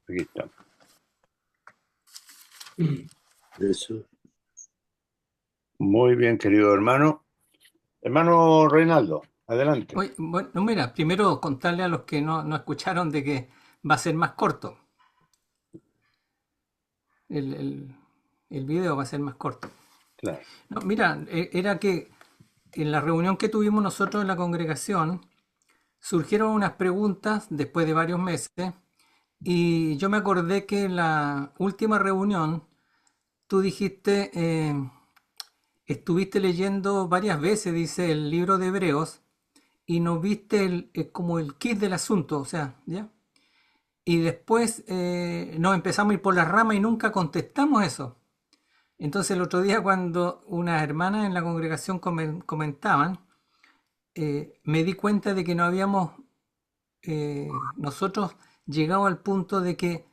Aquí está. Eso. Muy bien, querido hermano. Hermano Reinaldo, adelante. Oye, bueno, mira, primero contarle a los que no escucharon de que va a ser más corto. El, el- el video va a ser más corto. Claro. No, mira, era que en la reunión que tuvimos nosotros en la congregación surgieron unas preguntas después de varios meses y yo me acordé que en la última reunión tú dijiste, estuviste leyendo varias veces, dice el libro de Hebreos, y no viste como el kit del asunto, o sea, ¿ya? Y después nos empezamos a ir por las ramas y nunca contestamos eso. Entonces el otro día cuando unas hermanas en la congregación comentaban, me di cuenta de que no habíamos nosotros llegado al punto de que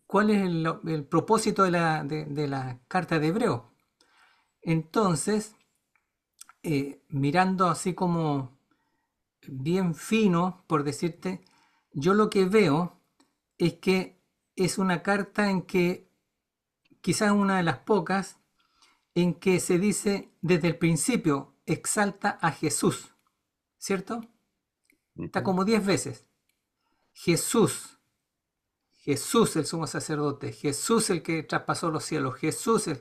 cuál es el propósito de la carta de Hebreo. Entonces, mirando así como bien fino, por decirte, yo lo que veo es que es una carta en que quizás una de las pocas en que se dice desde el principio exalta a Jesús, ¿cierto? Está Ujú. como 10 veces. Jesús, Jesús el sumo sacerdote, Jesús el que traspasó los cielos, Jesús el...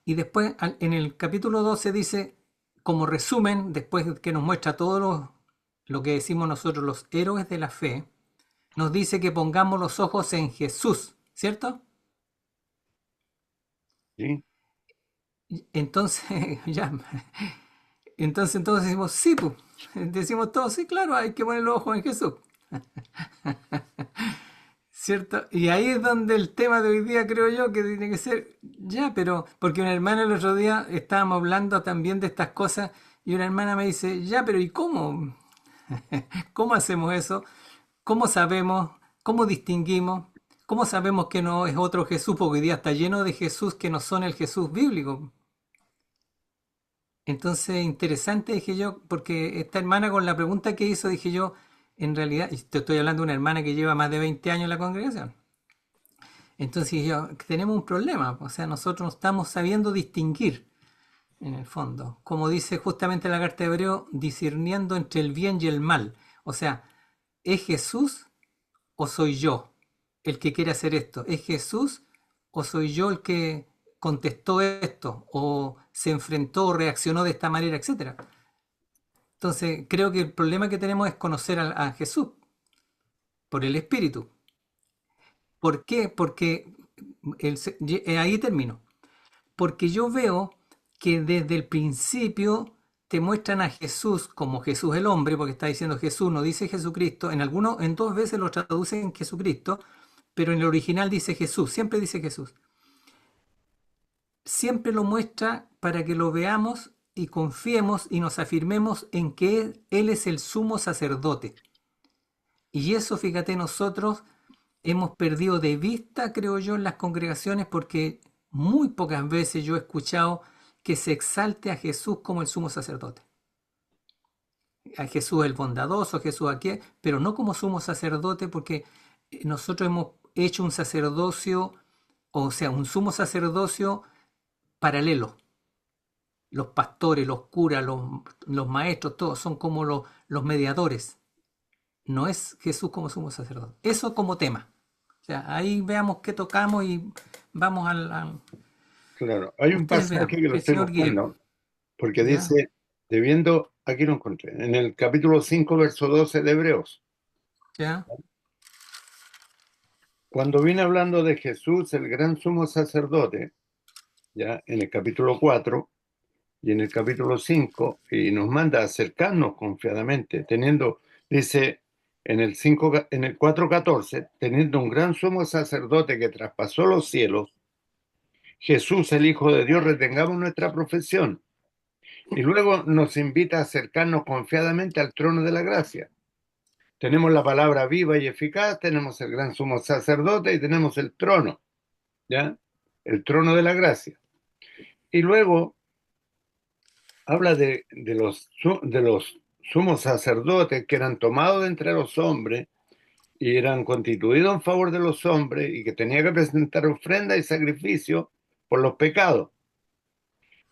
Y después en el capítulo 12 dice, como resumen, después que nos muestra todo lo que decimos nosotros los héroes de la fe, nos dice que pongamos los ojos en Jesús, ¿cierto? Sí, Entonces, ya, entonces todos decimos, sí, pues, decimos todos, sí, claro, hay que poner los ojos en Jesús, ¿cierto? Y ahí es donde el tema de hoy día creo yo que tiene que ser, ya, pero, porque una hermana el otro día estábamos hablando también de estas cosas y una hermana me dice, ya, pero ¿y cómo? ¿Cómo hacemos eso? ¿Cómo sabemos? ¿Cómo distinguimos? ¿Cómo sabemos que no es otro Jesús? Porque hoy día está lleno de Jesús que no son el Jesús bíblico. Entonces, interesante, dije yo, porque esta hermana con la pregunta que hizo, dije yo, en realidad, y te estoy hablando de una hermana que lleva más de 20 años en la congregación. Entonces dije yo, tenemos un problema, o sea, nosotros no estamos sabiendo distinguir, en el fondo, como dice justamente la carta de Hebreo, discerniendo entre el bien y el mal. O sea, ¿es Jesús o soy yo el que quiere hacer esto? ¿Es Jesús o soy yo el que contestó esto o se enfrentó o reaccionó de esta manera, etcétera? Entonces, creo que el problema que tenemos es conocer a Jesús por el Espíritu. ¿Por qué? Porque ahí termino. Porque yo veo que desde el principio te muestran a Jesús como Jesús el hombre, porque está diciendo Jesús, no dice Jesucristo. En dos veces lo traducen Jesucristo, pero en el original dice Jesús, siempre dice Jesús. Siempre lo muestra para que lo veamos y confiemos y nos afirmemos en que Él es el sumo sacerdote. Y eso, fíjate, nosotros hemos perdido de vista, creo yo, en las congregaciones porque muy pocas veces yo he escuchado que se exalte a Jesús como el sumo sacerdote. A Jesús el bondadoso, Jesús aquí, pero no como sumo sacerdote porque nosotros hemos hecho un sacerdocio, o sea, un sumo sacerdocio paralelo. Los pastores, los curas, los maestros, todos son como los mediadores. No es Jesús como sumo sacerdote. Eso como tema. O sea, ahí veamos qué tocamos y vamos claro. Hay un ustedes pasaje vean, que lo que el estoy Señor guíe. buscando, porque ¿Ya? dice, debiendo, aquí lo encontré, en el capítulo 5 verso 12 de Hebreos, ¿Ya? cuando viene hablando de Jesús, el gran sumo sacerdote, ya en el capítulo 4 y en el capítulo 5 y nos manda a acercarnos confiadamente, teniendo, dice en el 5, en el 4:14, teniendo un gran sumo sacerdote que traspasó los cielos, Jesús, el Hijo de Dios, retengamos nuestra profesión. Y luego nos invita a acercarnos confiadamente al trono de la gracia. Tenemos la palabra viva y eficaz, tenemos el gran sumo sacerdote y tenemos el trono, ¿ya? El trono de la gracia. Y luego habla de los sumos sacerdotes que eran tomados de entre los hombres y eran constituidos en favor de los hombres y que tenía que presentar ofrenda y sacrificio por los pecados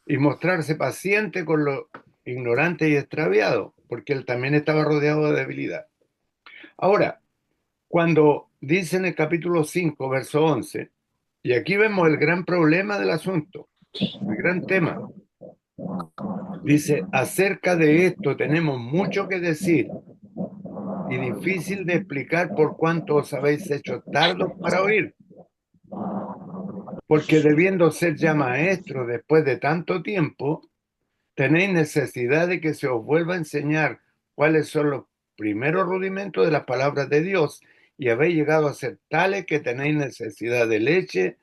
y mostrarse paciente con los ignorantes y extraviados, porque él también estaba rodeado de debilidad. Ahora, cuando dice en el capítulo 5, verso 11, y aquí vemos el gran problema del asunto, el gran tema, dice, acerca de esto tenemos mucho que decir y difícil de explicar por cuánto os habéis hecho tardos para oír, porque debiendo ser ya maestros después de tanto tiempo, tenéis necesidad de que se os vuelva a enseñar cuáles son los primeros rudimentos de las palabras de Dios y habéis llegado a ser tales que tenéis necesidad de leche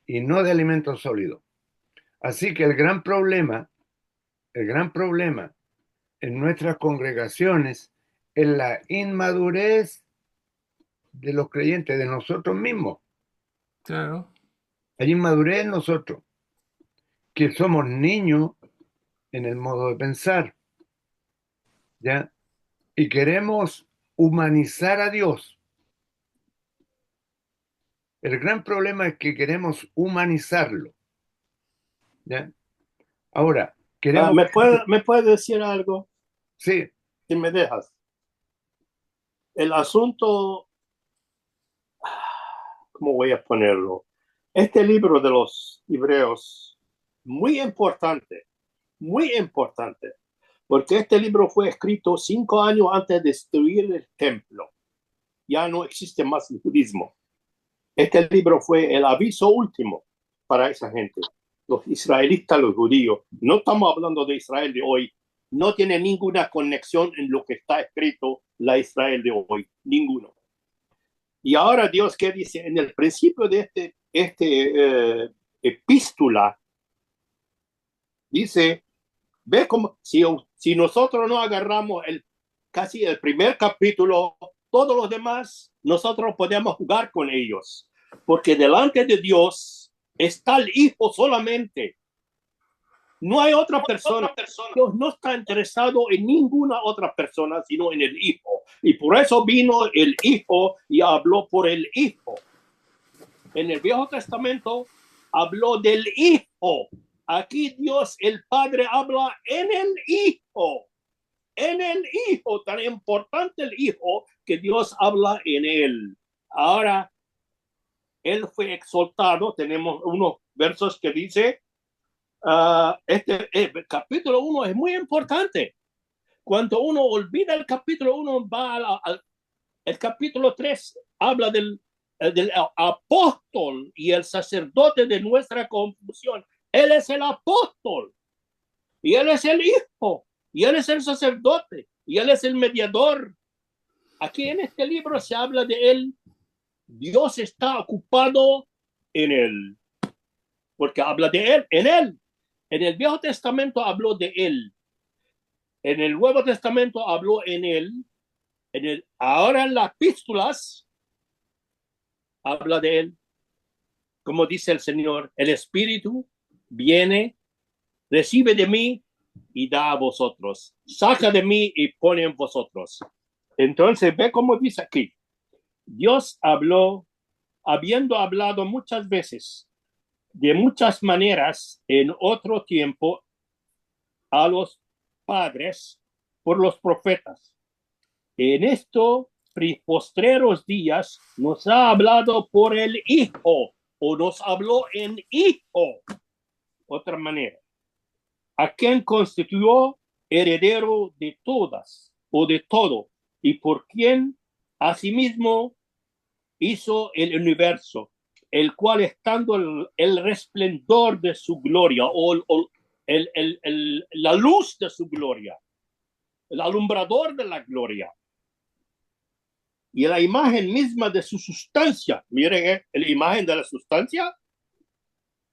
y no de alimento sólido. Así que el gran problema en nuestras congregaciones es la inmadurez de los creyentes, de nosotros mismos. Claro. Hay inmadurez en nosotros, que somos niños en el modo de pensar, ¿ya? Y queremos humanizar a Dios. El gran problema es que queremos humanizarlo, ¿ya? Ahora, queremos... ¿Me puede decir algo? Sí, Si me dejas. El asunto, ¿cómo voy a ponerlo? Este libro de los Hebreos, muy importante, porque este libro fue escrito 5 años antes de destruir el templo. Ya no existe más el budismo. Este libro fue el aviso último para esa gente, los israelitas, los judíos. No estamos hablando de Israel de hoy. No tiene ninguna conexión en lo que está escrito la Israel de hoy, ninguno. Y ahora Dios, ¿qué dice? En el principio de este epístola, dice, ve como si nosotros no agarramos casi el primer capítulo, todos los demás, nosotros podemos jugar con ellos. Porque delante de Dios está el Hijo solamente. No hay otra persona. Dios no está interesado en ninguna otra persona, sino en el Hijo. Y por eso vino el Hijo y habló por el Hijo. En el Viejo Testamento habló del Hijo. Aquí Dios, el Padre, habla en el Hijo. En el Hijo, tan importante el Hijo, que Dios habla en él. Ahora, él fue exaltado. Tenemos unos versos que dice, el capítulo 1 es muy importante. Cuando uno olvida el capítulo 1, va el capítulo 3, habla del apóstol y el sacerdote de nuestra confusión. Él es el apóstol y él es el hijo y él es el sacerdote y él es el mediador. Aquí en este libro se habla de él. Dios está ocupado en él, porque habla de él, en él. En el Viejo Testamento habló de él. En el Nuevo Testamento habló en él. Ahora en las epístolas habla de él. Como dice el Señor, el Espíritu viene, recibe de mí y da a vosotros. Saca de mí y pone en vosotros. Entonces, ve cómo dice aquí. Dios habló, habiendo hablado muchas veces, de muchas maneras, en otro tiempo, a los padres por los profetas. En estos postreros días nos ha hablado por el Hijo, o nos habló en Hijo, otra manera, a quien constituyó heredero de todas o de todo, y por quien asimismo hizo el universo, el cual estando el resplendor de su gloria, o la luz de su gloria, el alumbrador de la gloria, y la imagen misma de su sustancia. Miren, la imagen de la sustancia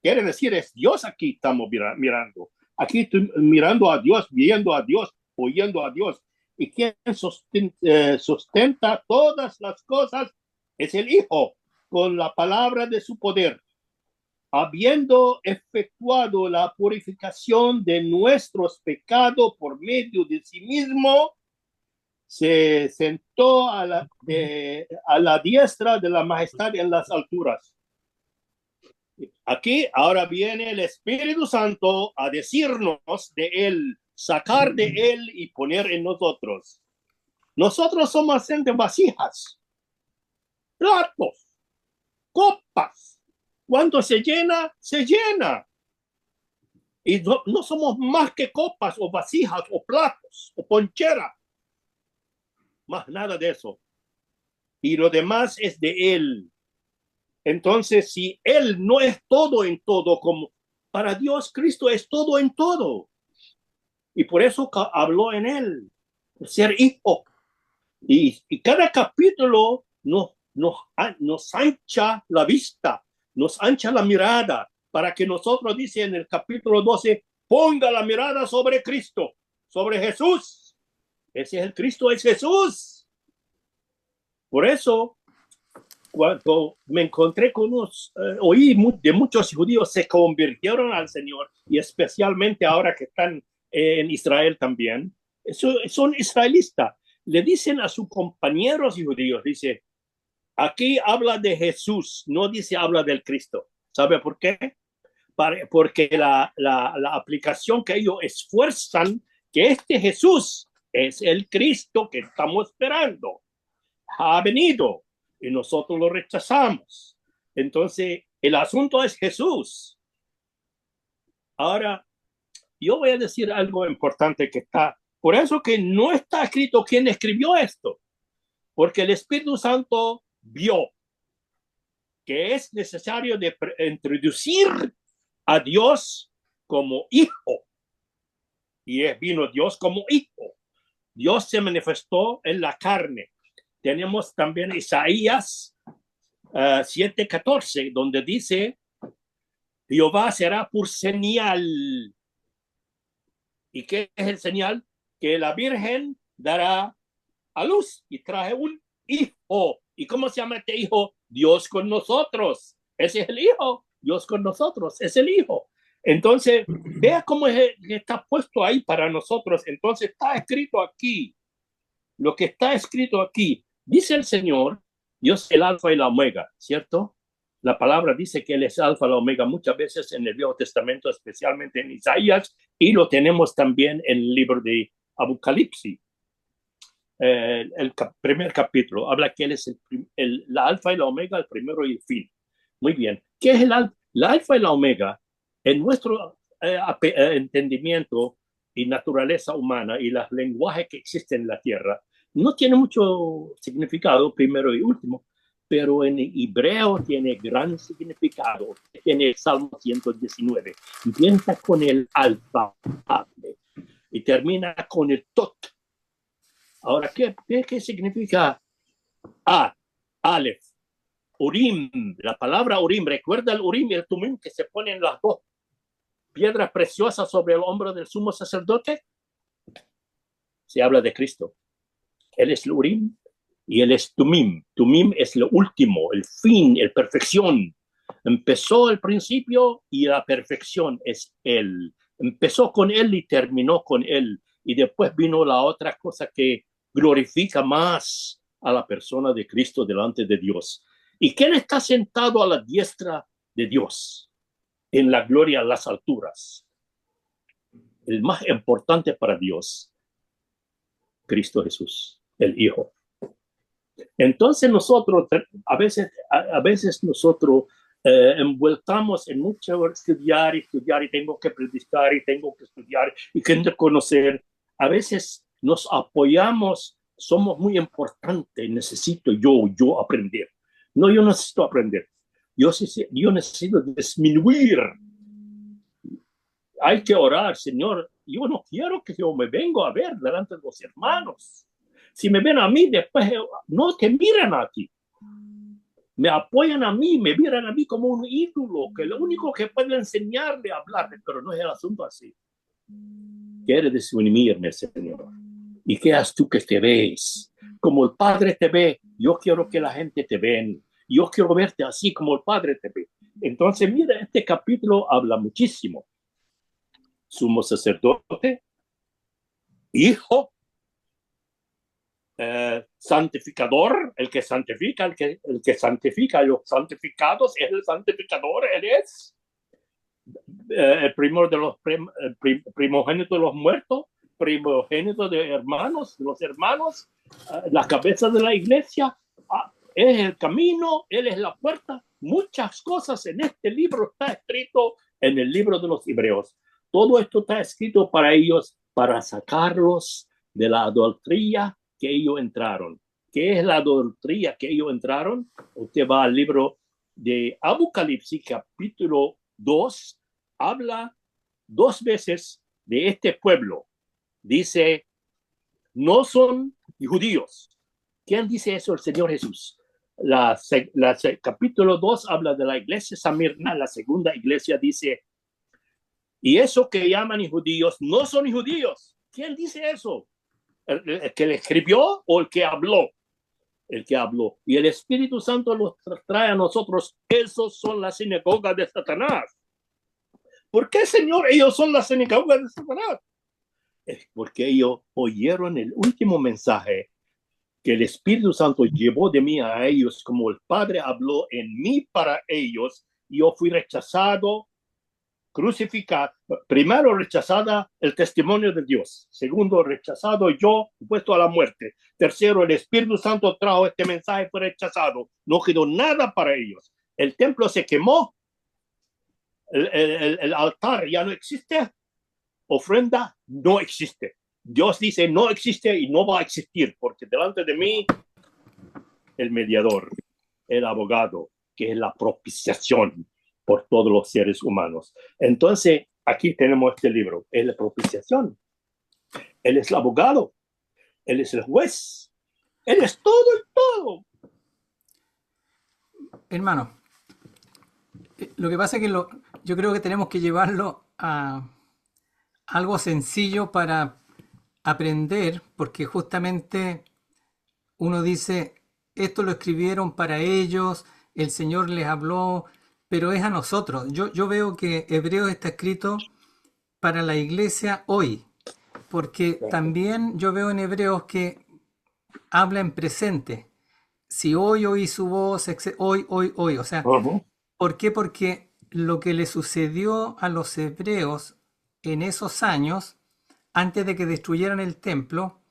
quiere decir es Dios. Aquí estamos mirando. Aquí estoy mirando a Dios, viendo a Dios, oyendo a Dios. Y quien sustenta todas las cosas es el Hijo, con la palabra de su poder, habiendo efectuado la purificación de nuestros pecados por medio de sí mismo, se sentó a la diestra de la majestad en las alturas. Aquí ahora viene el Espíritu Santo a decirnos de Él, sacar de Él y poner en nosotros. Nosotros somos gente vasijas, platos, copas. Cuando se llena, se llena. Y no somos más que copas o vasijas o platos o ponchera. Más nada de eso. Y lo demás es de Él. Entonces, si Él no es todo en todo, como para Dios Cristo es todo en todo. Y por eso habló en Él, ser hijo. Y cada capítulo nos ancha la vista, nos ancha la mirada, para que nosotros, dice en el capítulo 12, ponga la mirada sobre Cristo, sobre Jesús. Ese es el Cristo, es Jesús. Por eso, cuando me encontré con oí de muchos judíos se convirtieron al Señor, y especialmente ahora que están en Israel también, son israelitas. Le dicen a sus compañeros judíos, dice, aquí habla de Jesús, no dice habla del Cristo. ¿Sabe por qué? Porque la aplicación que ellos esfuerzan, que este Jesús es el Cristo que estamos esperando, ha venido y nosotros lo rechazamos. Entonces, el asunto es Jesús. Ahora, yo voy a decir algo importante que está, por eso que no está escrito quién escribió esto, porque el Espíritu Santo vio que es necesario de introducir a Dios como hijo, y vino Dios como hijo. Dios se manifestó en la carne. Tenemos también Isaías 7:14, donde dice, Jehová será por señal. ¿Y qué es el señal? Que la Virgen dará a luz y trae un hijo. ¿Y cómo se llama este hijo? Dios con nosotros. Ese es el hijo. Dios con nosotros. Es el hijo. Entonces, vea cómo está puesto ahí para nosotros. Entonces, está escrito aquí. Lo que está escrito aquí. Dice el Señor, Dios es el alfa y la omega, ¿cierto? La palabra dice que Él es alfa y la omega muchas veces en el Viejo Testamento, especialmente en Isaías, y lo tenemos también en el libro de Apocalipsis. El primer capítulo habla que Él es la alfa y la omega, el primero y el fin. Muy bien. ¿Qué es la alfa y la omega? En nuestro entendimiento y naturaleza humana y los lenguajes que existen en la tierra, no tiene mucho significado, primero y último, pero en hebreo tiene gran significado. Tiene el Salmo 119. Empieza con el alfa y termina con el tot. Ahora, ¿qué significa Aleph? Urim, la palabra Urim, recuerda el Urim y el Tumim que se ponen las dos piedras preciosas sobre el hombro del sumo sacerdote. Se habla de Cristo. Él es el Urim y él es Tumim. Tumim es lo último, el fin, la perfección. Empezó el principio y la perfección es Él. Empezó con Él y terminó con Él. Y después vino la otra cosa que glorifica más a la persona de Cristo delante de Dios. ¿Y quién está sentado a la diestra de Dios en la gloria a las alturas? El más importante para Dios, Cristo Jesús, el Hijo. Entonces nosotros, a veces nosotros envueltamos en mucho estudiar y tengo que predicar y tengo que estudiar y tengo que conocer. A veces nos apoyamos, somos muy importantes, necesito yo aprender. No, yo necesito aprender. Yo necesito disminuir. Hay que orar, Señor. Yo no quiero que yo me venga a ver delante de los hermanos. Si me ven a mí, después no te miran a ti. Me apoyan a mí, me miran a mí como un ídolo, que lo único que puede enseñarle a hablar, pero no es el asunto así. Quiere disminuirme, Señor. ¿Y qué haces tú que te ves? Como el Padre te ve, yo quiero que la gente te vea. Yo quiero verte así como el Padre te ve. Entonces, mira, este capítulo habla muchísimo. Sumo sacerdote, hijo, santificador, el que santifica, el que santifica a los santificados, es el santificador, él es el primogénito de los muertos, primogénito de hermanos, los hermanos, la cabeza de la iglesia, es el camino, él es la puerta. Muchas cosas en este libro está escrito en el libro de los Hebreos. Todo esto está escrito para ellos, para sacarlos de la idolatría que ellos entraron. ¿Qué es la idolatría que ellos entraron? Usted va al libro de Apocalipsis, capítulo 2, habla 2 veces de este pueblo. Dice, no son judíos. ¿Quién dice eso? El Señor Jesús. Capítulo 2 habla de la iglesia Samirna, la segunda iglesia dice, y eso que llaman judíos no son judíos. ¿Quién dice eso? ¿El que le escribió o el que habló? El que habló. Y el Espíritu Santo los trae a nosotros. Esos son las sinagogas de Satanás. ¿Por qué, Señor, ellos son las sinagogas de Satanás? Es porque ellos oyeron el último mensaje que el Espíritu Santo llevó de mí a ellos, como el Padre habló en mí para ellos. Yo fui rechazado, crucificado. Primero, rechazada el testimonio de Dios. Segundo, rechazado yo, puesto a la muerte. Tercero, el Espíritu Santo trajo este mensaje, fue rechazado. No quedó nada para ellos. El templo se quemó. El altar ya no existe. Ofrenda no existe. Dios dice no existe y no va a existir, porque delante de mí el mediador, el abogado, que es la propiciación por todos los seres humanos. Entonces, aquí tenemos este libro, es la propiciación. Él es el abogado, él es el juez, él es todo y todo. Hermano, lo que pasa es que yo creo que tenemos que llevarlo a algo sencillo para aprender, porque justamente uno dice, esto lo escribieron para ellos, el Señor les habló, pero es a nosotros. Yo veo que Hebreos está escrito para la iglesia hoy, porque también yo veo en Hebreos que habla en presente. Si hoy oí su voz, hoy, o sea, ¿por qué? Porque lo que le sucedió a los hebreos en esos años, antes de que destruyeran el templo,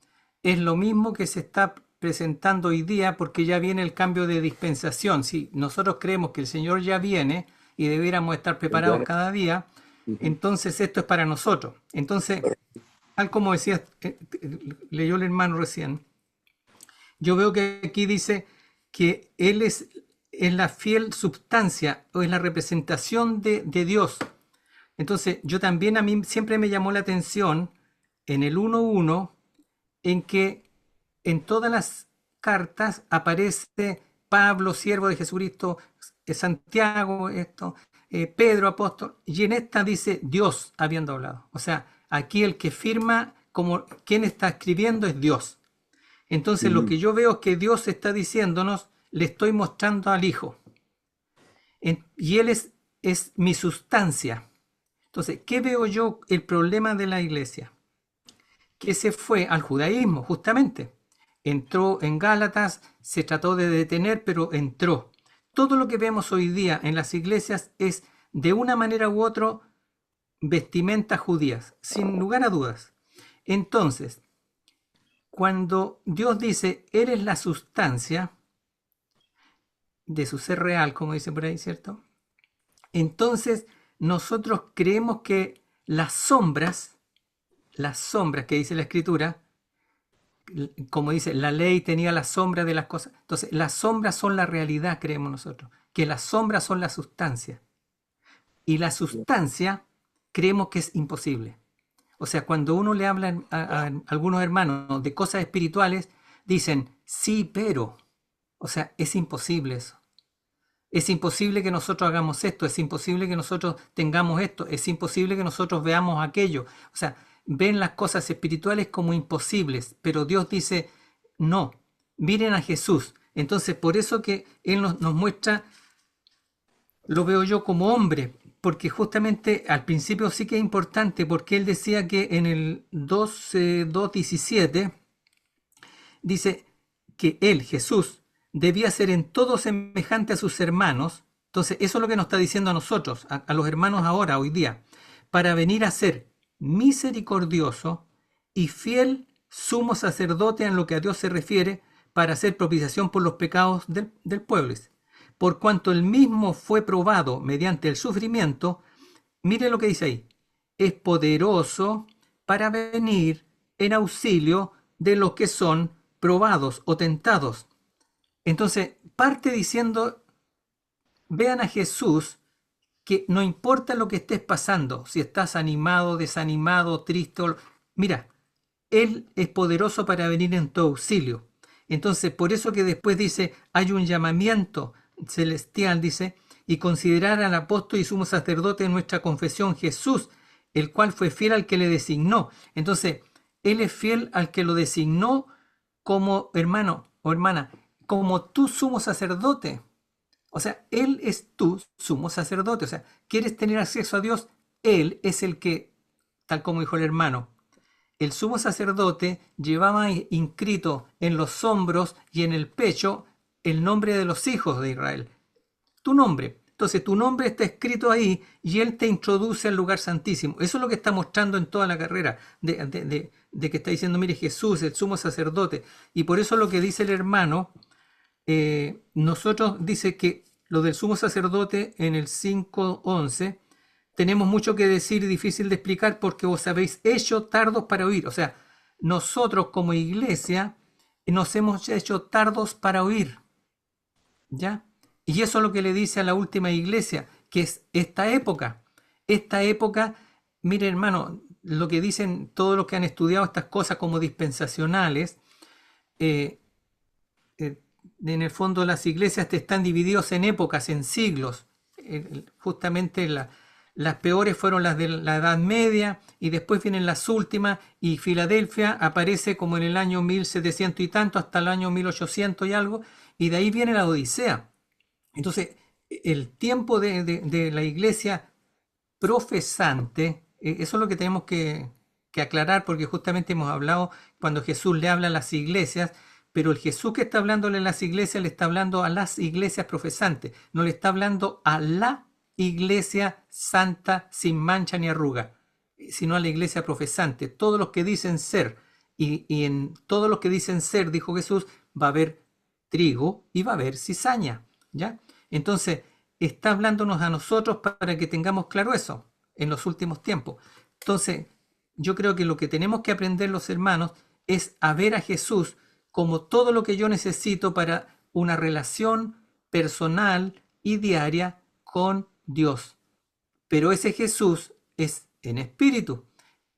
es lo mismo que se está presentando hoy día, porque ya viene el cambio de dispensación. Si nosotros creemos que el Señor ya viene y debiéramos estar preparados cada día, entonces esto es para nosotros. Entonces, tal como decía, leyó el hermano recién, yo veo que aquí dice que Él es la fiel substancia o es la representación de Dios. Entonces, yo también, a mí siempre me llamó la atención en el 1.1, en que en todas las cartas aparece Pablo, siervo de Jesucristo, Santiago, Pedro, apóstol, y en esta dice Dios habiendo hablado. O sea, aquí el que firma, como quien está escribiendo, es Dios. Entonces, lo que yo veo es que Dios está diciéndonos, le estoy mostrando al Hijo. Y Él es mi sustancia. Entonces, ¿qué veo yo? El problema de la iglesia, que se fue al judaísmo, justamente. Entró en Gálatas, se trató de detener, pero entró. Todo lo que vemos hoy día en las iglesias es, de una manera u otra, vestimentas judías, sin lugar a dudas. Entonces, cuando Dios dice, eres la sustancia de su ser real, como dice por ahí, ¿cierto? Entonces, nosotros creemos que las sombras que dice la Escritura, como dice, la ley tenía la sombra de las cosas. Entonces, las sombras son la realidad, creemos nosotros, que las sombras son la sustancia. Y la sustancia creemos que es imposible. O sea, cuando uno le habla a algunos hermanos de cosas espirituales, dicen, sí, pero. O sea, es imposible eso. Es imposible que nosotros hagamos esto, es imposible que nosotros tengamos esto, es imposible que nosotros veamos aquello. O sea, ven las cosas espirituales como imposibles, pero Dios dice, no, miren a Jesús. Entonces, por eso que Él nos muestra, lo veo yo como hombre, porque justamente al principio sí que es importante, porque Él decía que en el 2:17, dice, que él, Jesús, debía ser en todo semejante a sus hermanos. Entonces, eso es lo que nos está diciendo a nosotros, a los hermanos ahora, hoy día, para venir a ser misericordioso y fiel sumo sacerdote en lo que a Dios se refiere, para hacer propiciación por los pecados del pueblo. Por cuanto él mismo fue probado mediante el sufrimiento, mire lo que dice ahí, es poderoso para venir en auxilio de los que son probados o tentados. Entonces, parte diciendo, vean a Jesús, que no importa lo que estés pasando, si estás animado, desanimado, triste, mira, Él es poderoso para venir en tu auxilio. Entonces, por eso que después dice, hay un llamamiento celestial, dice, y considerar al apóstol y sumo sacerdote de nuestra confesión, Jesús, el cual fue fiel al que le designó. Entonces, Él es fiel al que lo designó como hermano o hermana, como tu sumo sacerdote. O sea, Él es tu sumo sacerdote. O sea, ¿quieres tener acceso a Dios? Él es el que, tal como dijo el hermano, el sumo sacerdote llevaba inscrito en los hombros y en el pecho el nombre de los hijos de Israel. Tu nombre. Entonces tu nombre está escrito ahí y Él te introduce al lugar santísimo. Eso es lo que está mostrando en toda la carrera, de que está diciendo, mire, Jesús, el sumo sacerdote. Y por eso lo que dice el hermano, nosotros dice que lo del sumo sacerdote en el 5:11, tenemos mucho que decir y difícil de explicar porque os habéis hecho tardos para oír. O sea, nosotros como iglesia nos hemos hecho tardos para oír. ¿Ya? Y eso es lo que le dice a la última iglesia, que es esta época. Esta época, mire hermano, lo que dicen todos los que han estudiado estas cosas como dispensacionales, en el fondo las iglesias están divididas en épocas, en siglos. Justamente las peores fueron las de la Edad Media y después vienen las últimas, y Filadelfia aparece como en el año 1700 y tanto hasta el año 1800 y algo, y de ahí viene la Odisea. Entonces, el tiempo de la iglesia profesante, eso es lo que tenemos que aclarar, porque justamente hemos hablado cuando Jesús le habla a las iglesias, pero el Jesús que está hablándole a las iglesias le está hablando a las iglesias profesantes, no le está hablando a la iglesia santa sin mancha ni arruga, sino a la iglesia profesante, todos los que dicen ser, y en todos los que dicen ser, dijo Jesús, va a haber trigo y va a haber cizaña, ¿ya? Entonces, está hablándonos a nosotros para que tengamos claro eso en los últimos tiempos. Entonces, yo creo que lo que tenemos que aprender los hermanos es a ver a Jesús como todo lo que yo necesito para una relación personal y diaria con Dios. Pero ese Jesús es en espíritu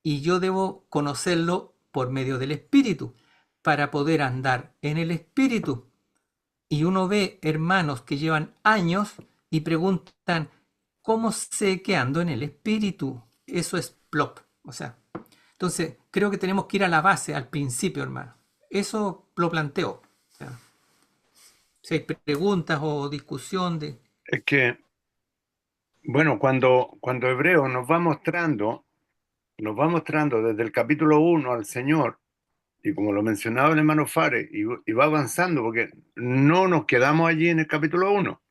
y yo debo conocerlo por medio del espíritu para poder andar en el espíritu. Y uno ve hermanos que llevan años y preguntan, ¿cómo sé que ando en el espíritu? Eso es plop. O sea, entonces creo que tenemos que ir a la base, al principio, hermano. Eso lo planteo. O sea, si hay preguntas o discusión de... Es que, bueno, cuando Hebreo nos va mostrando desde el capítulo 1 al Señor, y como lo mencionaba el hermano Fare, y va avanzando, porque no nos quedamos allí en el capítulo 1,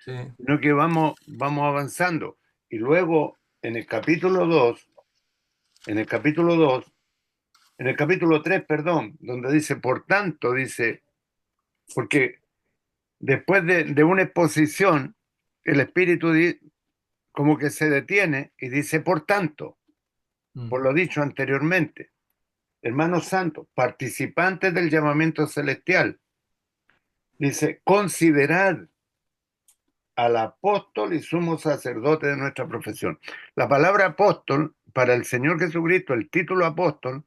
Sí. sino que vamos avanzando. Y luego en el capítulo 2, en el capítulo 3, perdón, donde dice, por tanto, dice, porque después de una exposición, el Espíritu como que se detiene y dice, por tanto, por lo dicho anteriormente, hermanos santos, participantes del llamamiento celestial, dice, considerad al apóstol y sumo sacerdote de nuestra profesión. La palabra apóstol, para el Señor Jesucristo, el título apóstol,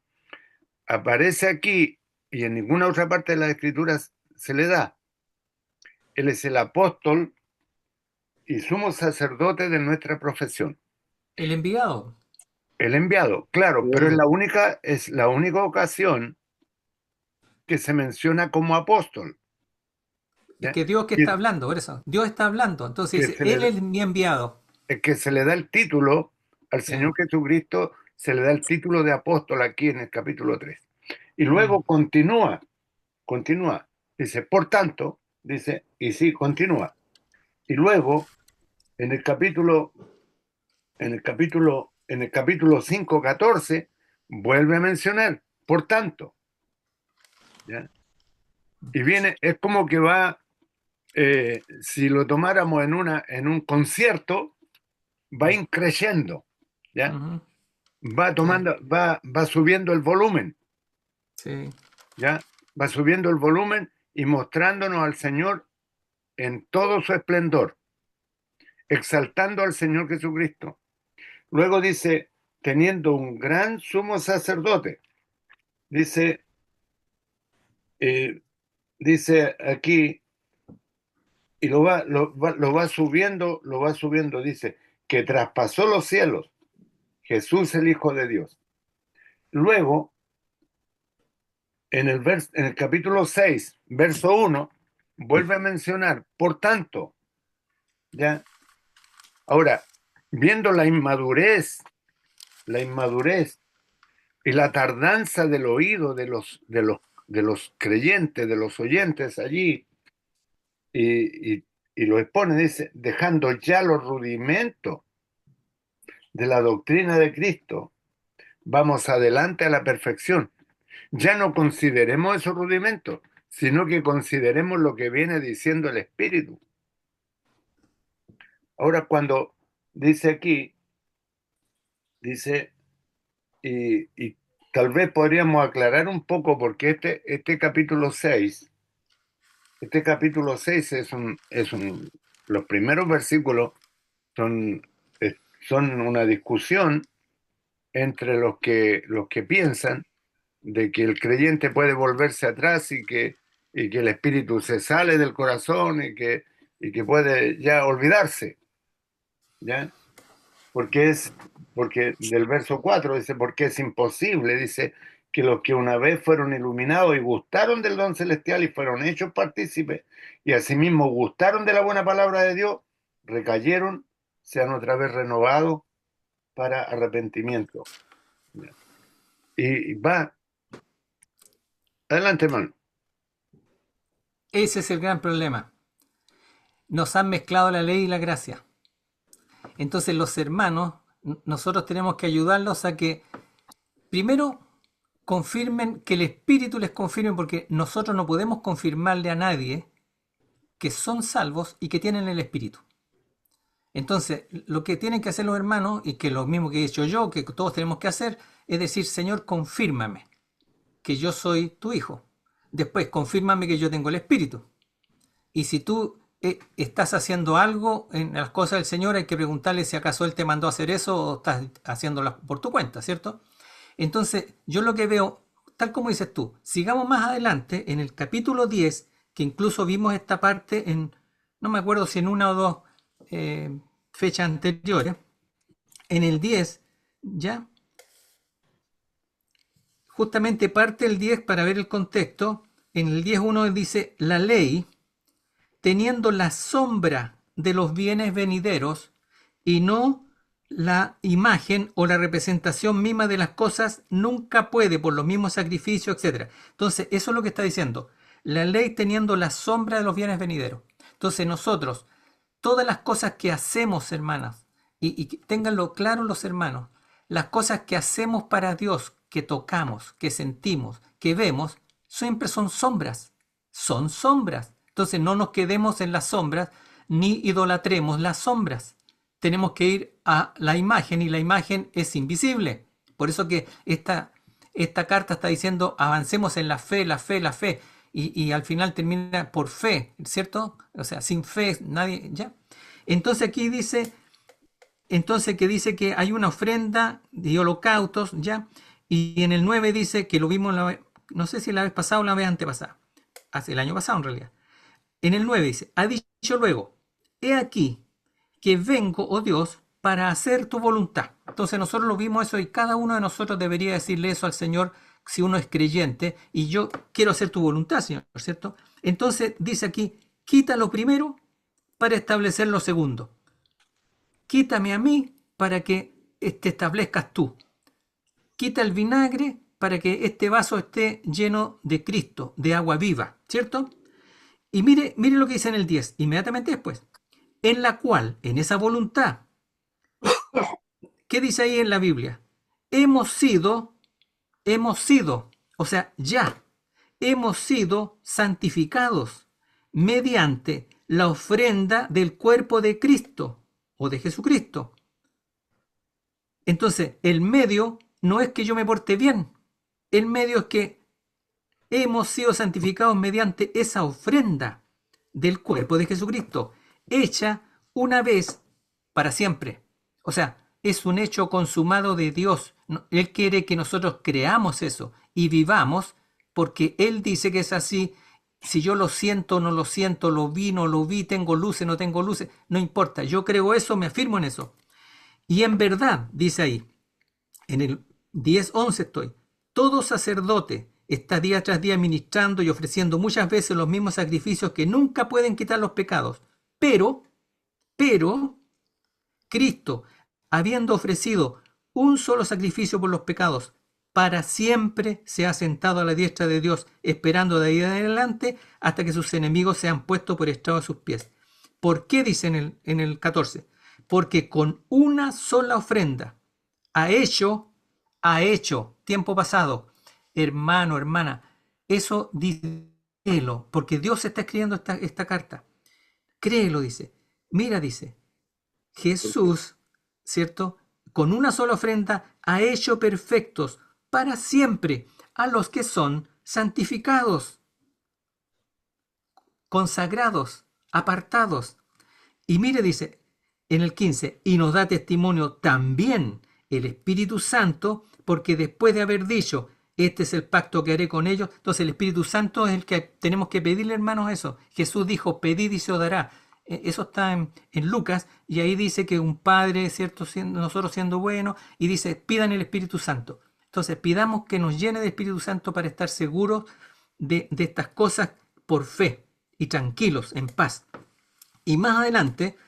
aparece aquí y en ninguna otra parte de las Escrituras se le da. Él es el apóstol y sumo sacerdote de nuestra profesión. El enviado. El enviado, claro, pero es la única ocasión que se menciona como apóstol. Es ¿Ya? que Dios que está hablando, por eso. Dios está hablando. Entonces dice, Él es mi enviado. Es que se le da el título al Señor Jesucristo, se le da el título de apóstol aquí en el capítulo 3. Y luego continúa. dice, por tanto, dice, y sí, continúa. Y luego, en el capítulo, en el capítulo 5:14, vuelve a mencionar, por tanto, ¿ya? Y viene, es como que va, si lo tomáramos en un concierto, va increciendo, ¿ya? Ujú. Va Sí, tomando, va subiendo el volumen, sí. ¿ya? Va subiendo el volumen y mostrándonos al Señor en todo su esplendor, exaltando al Señor Jesucristo. Luego dice, teniendo un gran sumo sacerdote, dice, eh, dice aquí, y lo va subiendo, dice, que traspasó los cielos, Jesús el Hijo de Dios. Luego, en el capítulo 6 verso 1 vuelve a mencionar, por tanto, ¿ya? Ahora, viendo la inmadurez y la tardanza del oído de los creyentes, de los oyentes allí, y lo expone, dice, dejando ya los rudimentos de la doctrina de Cristo, vamos adelante a la perfección. Ya no consideremos esos rudimentos, sino que consideremos lo que viene diciendo el Espíritu. Ahora, cuando dice aquí, dice, y tal vez podríamos aclarar un poco, porque este capítulo 6 los primeros versículos son, son una discusión entre los que piensan de que el creyente puede volverse atrás y que el espíritu se sale del corazón y que puede ya olvidarse, ¿ya? Porque porque del verso 4 dice, porque es imposible, dice, que los que una vez fueron iluminados y gustaron del don celestial y fueron hechos partícipes y asimismo gustaron de la buena palabra de Dios, recayeron, sean otra vez renovados para arrepentimiento. Y va, adelante, hermano. Ese es el gran problema. Nos han mezclado la ley y la gracia. Entonces los hermanos, nosotros tenemos que ayudarlos a que primero confirmen, que el Espíritu les confirme, porque nosotros no podemos confirmarle a nadie que son salvos y que tienen el Espíritu. Entonces, lo que tienen que hacer los hermanos, y que lo mismo que he hecho yo, que todos tenemos que hacer, es decir, Señor, confírmame que yo soy tu hijo. Después, confírmame que yo tengo el Espíritu. Y si tú estás haciendo algo en las cosas del Señor, hay que preguntarle si acaso Él te mandó a hacer eso o estás haciéndolo por tu cuenta, ¿cierto? Entonces, yo lo que veo, tal como dices tú, sigamos más adelante en el capítulo 10, que incluso vimos esta parte en, no me acuerdo si en una o dos fechas anteriores, en el 10, ya, justamente parte el 10 para ver el contexto, en el 10.1 dice, la ley, teniendo la sombra de los bienes venideros y no la imagen o la representación misma de las cosas, nunca puede por los mismos sacrificios, etc. Entonces, eso es lo que está diciendo. La ley teniendo la sombra de los bienes venideros. Entonces, nosotros, todas las cosas que hacemos, hermanas, y ténganlo claro los hermanos, las cosas que hacemos para Dios, que tocamos, que sentimos, que vemos, siempre son sombras. Son sombras. Entonces no nos quedemos en las sombras ni idolatremos las sombras. Tenemos que ir a la imagen y la imagen es invisible. Por eso que esta carta está diciendo avancemos en la fe, la fe, la fe. Y al final termina por fe, ¿cierto? O sea, sin fe nadie, ¿ya? Entonces aquí dice, entonces que dice que hay una ofrenda de holocaustos, ¿ya? Y en el 9 dice que lo vimos, no sé si la vez pasada o la vez antepasada, hace el año pasado en realidad. En el 9 dice, ha dicho luego, he aquí que vengo, oh Dios, para hacer tu voluntad. Entonces nosotros lo vimos eso y cada uno de nosotros debería decirle eso al Señor si uno es creyente y yo quiero hacer tu voluntad, Señor, ¿cierto? Entonces dice aquí, quita lo primero para establecer lo segundo. Quítame a mí para que te establezcas tú. Quita el vinagre para que este vaso esté lleno de Cristo, de agua viva, ¿cierto? Y mire lo que dice en el 10, inmediatamente después. En la cual, en esa voluntad, ¿qué dice ahí en la Biblia? Hemos sido, o sea, ya, hemos sido santificados mediante la ofrenda del cuerpo de Cristo o de Jesucristo. Entonces, el medio no es que yo me porte bien, el medio es que hemos sido santificados mediante esa ofrenda del cuerpo de Jesucristo, hecha una vez para siempre. O sea, es un hecho consumado de Dios. Él quiere que nosotros creamos eso y vivamos porque Él dice que es así. Si yo lo siento o no lo siento, lo vi, no lo vi, tengo luces, no tengo luces, no importa. Yo creo eso, me afirmo en eso. Y en verdad, dice ahí, en el 10:11 estoy, todo sacerdote está día tras día ministrando y ofreciendo muchas veces los mismos sacrificios que nunca pueden quitar los pecados. Pero, Cristo, habiendo ofrecido un solo sacrificio por los pecados, para siempre se ha sentado a la diestra de Dios, esperando de ahí en adelante hasta que sus enemigos sean puestos por estrado de sus pies. ¿Por qué dice en el 14? Porque con una sola ofrenda ha hecho, tiempo pasado, hermano, hermana, eso díelo, porque Dios está escribiendo esta carta. Créelo, dice. Mira, dice, Jesús, ¿cierto? Con una sola ofrenda ha hecho perfectos para siempre a los que son santificados, consagrados, apartados. Y mire, dice en el 15, y nos da testimonio también el Espíritu Santo, porque después de haber dicho, este es el pacto que haré con ellos, entonces el Espíritu Santo es el que tenemos que pedirle, hermanos, eso. Jesús dijo, pedid y se os dará. Eso está en Lucas, y ahí dice que un padre, ¿cierto? Nosotros siendo buenos, y dice, pidan el Espíritu Santo. Entonces pidamos que nos llene de Espíritu Santo para estar seguros de estas cosas por fe, y tranquilos, en paz. Y más adelante,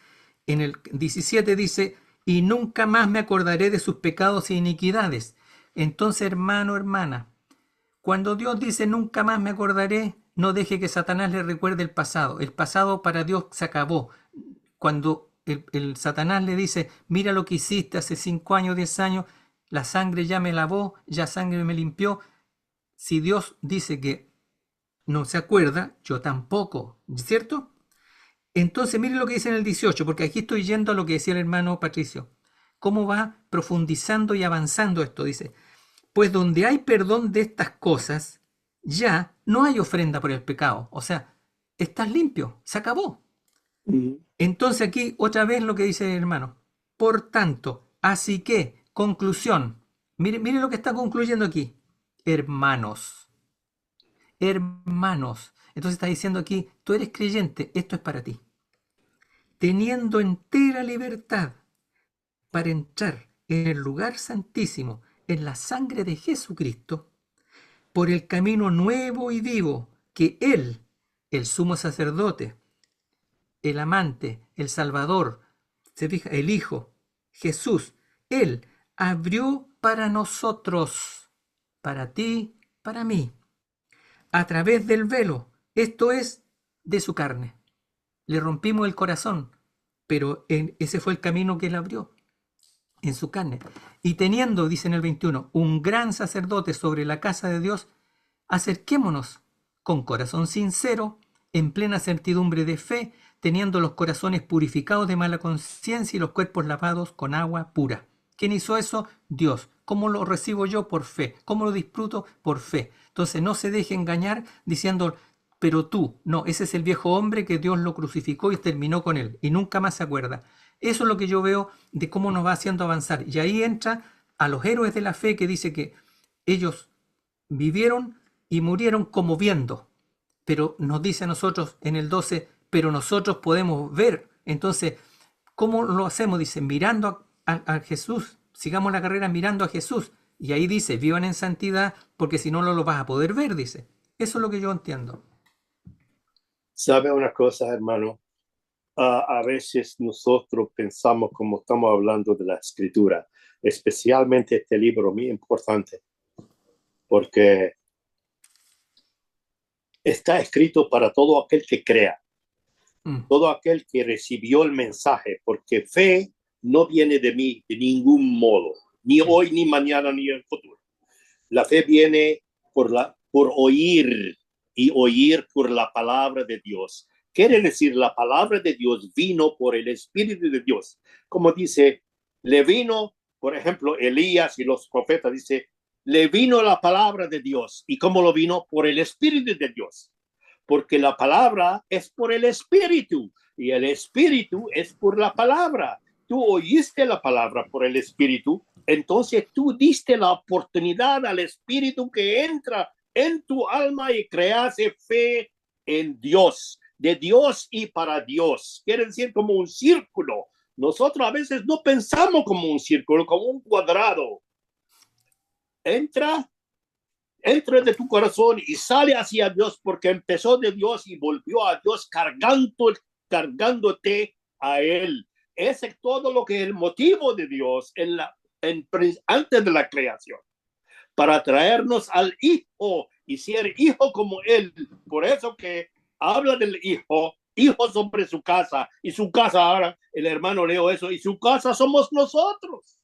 en el 17 dice, y nunca más me acordaré de sus pecados e iniquidades. Entonces, hermano, hermana, cuando Dios dice nunca más me acordaré, no deje que Satanás le recuerde el pasado. El pasado para Dios se acabó. Cuando el Satanás le dice, mira lo que hiciste hace 5 años, 10 años, la sangre ya me lavó, ya sangre me limpió. Si Dios dice que no se acuerda, yo tampoco, ¿cierto? Entonces, mire lo que dice en el 18, porque aquí estoy yendo a lo que decía el hermano Patricio. ¿Cómo va profundizando y avanzando esto? Dice, pues donde hay perdón de estas cosas, ya no hay ofrenda por el pecado. O sea, estás limpio, se acabó. Entonces aquí otra vez lo que dice el hermano. Por tanto, así que, conclusión. Mire lo que está concluyendo aquí. Hermanos. Hermanos. Entonces está diciendo aquí, tú eres creyente, esto es para ti. Teniendo entera libertad para entrar en el lugar santísimo, en la sangre de Jesucristo, por el camino nuevo y vivo que Él, el sumo sacerdote, el amante, el Salvador, se fija, el Hijo, Jesús, Él abrió para nosotros, para ti, para mí, a través del velo, esto es, de su carne. Le rompimos el corazón, pero ese fue el camino que Él abrió en su carne. Y teniendo, dice en el 21, un gran sacerdote sobre la casa de Dios, acerquémonos con corazón sincero, en plena certidumbre de fe, teniendo los corazones purificados de mala conciencia y los cuerpos lavados con agua pura. ¿Quién hizo eso? Dios. ¿Cómo lo recibo yo? Por fe. ¿Cómo lo disfruto? Por fe. Entonces no se deje engañar diciendo, pero tú, no, ese es el viejo hombre que Dios lo crucificó y terminó con él y nunca más se acuerda. Eso es lo que yo veo de cómo nos va haciendo avanzar. Y ahí entra a los héroes de la fe que dice que ellos vivieron y murieron como viendo. Pero nos dice a nosotros en el 12, pero nosotros podemos ver. Entonces, ¿cómo lo hacemos? Dice, mirando a Jesús. Sigamos la carrera mirando a Jesús. Y ahí dice, vivan en santidad, porque si no, no lo vas a poder ver, dice. Eso es lo que yo entiendo. ¿Sabe una cosa, hermano? A veces nosotros pensamos como estamos hablando de la escritura, especialmente este libro muy importante, porque está escrito para todo aquel que crea, Mm. todo aquel que recibió el mensaje, porque fe no viene de mí de ningún modo, ni hoy, ni mañana, ni en el futuro. La fe viene por oír, y oír por la palabra de Dios. Quiere decir, la palabra de Dios vino por el Espíritu de Dios. Como dice, le vino, por ejemplo, Elías y los profetas, dice, le vino la palabra de Dios. ¿Y cómo lo vino? Por el Espíritu de Dios. Porque la palabra es por el Espíritu y el Espíritu es por la palabra. Tú oíste la palabra por el Espíritu, entonces tú diste la oportunidad al Espíritu que entra en tu alma y crease fe en Dios, de Dios y para Dios. Quiere decir como un círculo. Nosotros a veces no pensamos como un círculo, como un cuadrado. Entra de tu corazón y sale hacia Dios porque empezó de Dios y volvió a Dios cargándote a Él. Ese es todo lo que es el motivo de Dios antes de la creación, para traernos al Hijo y ser hijo como Él. Por eso que habla del Hijo sobre su casa, y su casa, ahora el hermano leo eso, y su casa somos nosotros.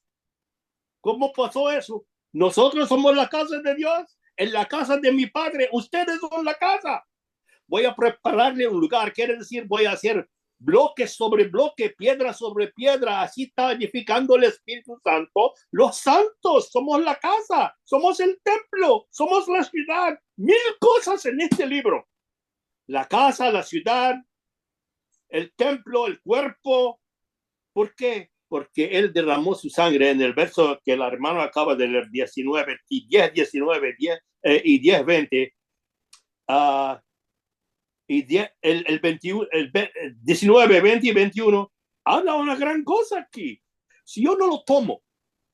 ¿Cómo pasó eso? Nosotros somos la casa de Dios. En la casa de mi Padre, ustedes son la casa. Voy a prepararle un lugar, quiere decir, voy a hacer bloque sobre bloque, piedra sobre piedra, así está edificando el Espíritu Santo. Los santos somos la casa, somos el templo, somos la ciudad. 1000 cosas en este libro. La casa, la ciudad, el templo, el cuerpo. ¿Por qué? Porque Él derramó su sangre en el verso que el hermano acaba de leer, 19 y 10, 19 10, y 10, 20. Y 10, el 21, el 19, 20 y 21, habla una gran cosa aquí. Si yo no lo tomo,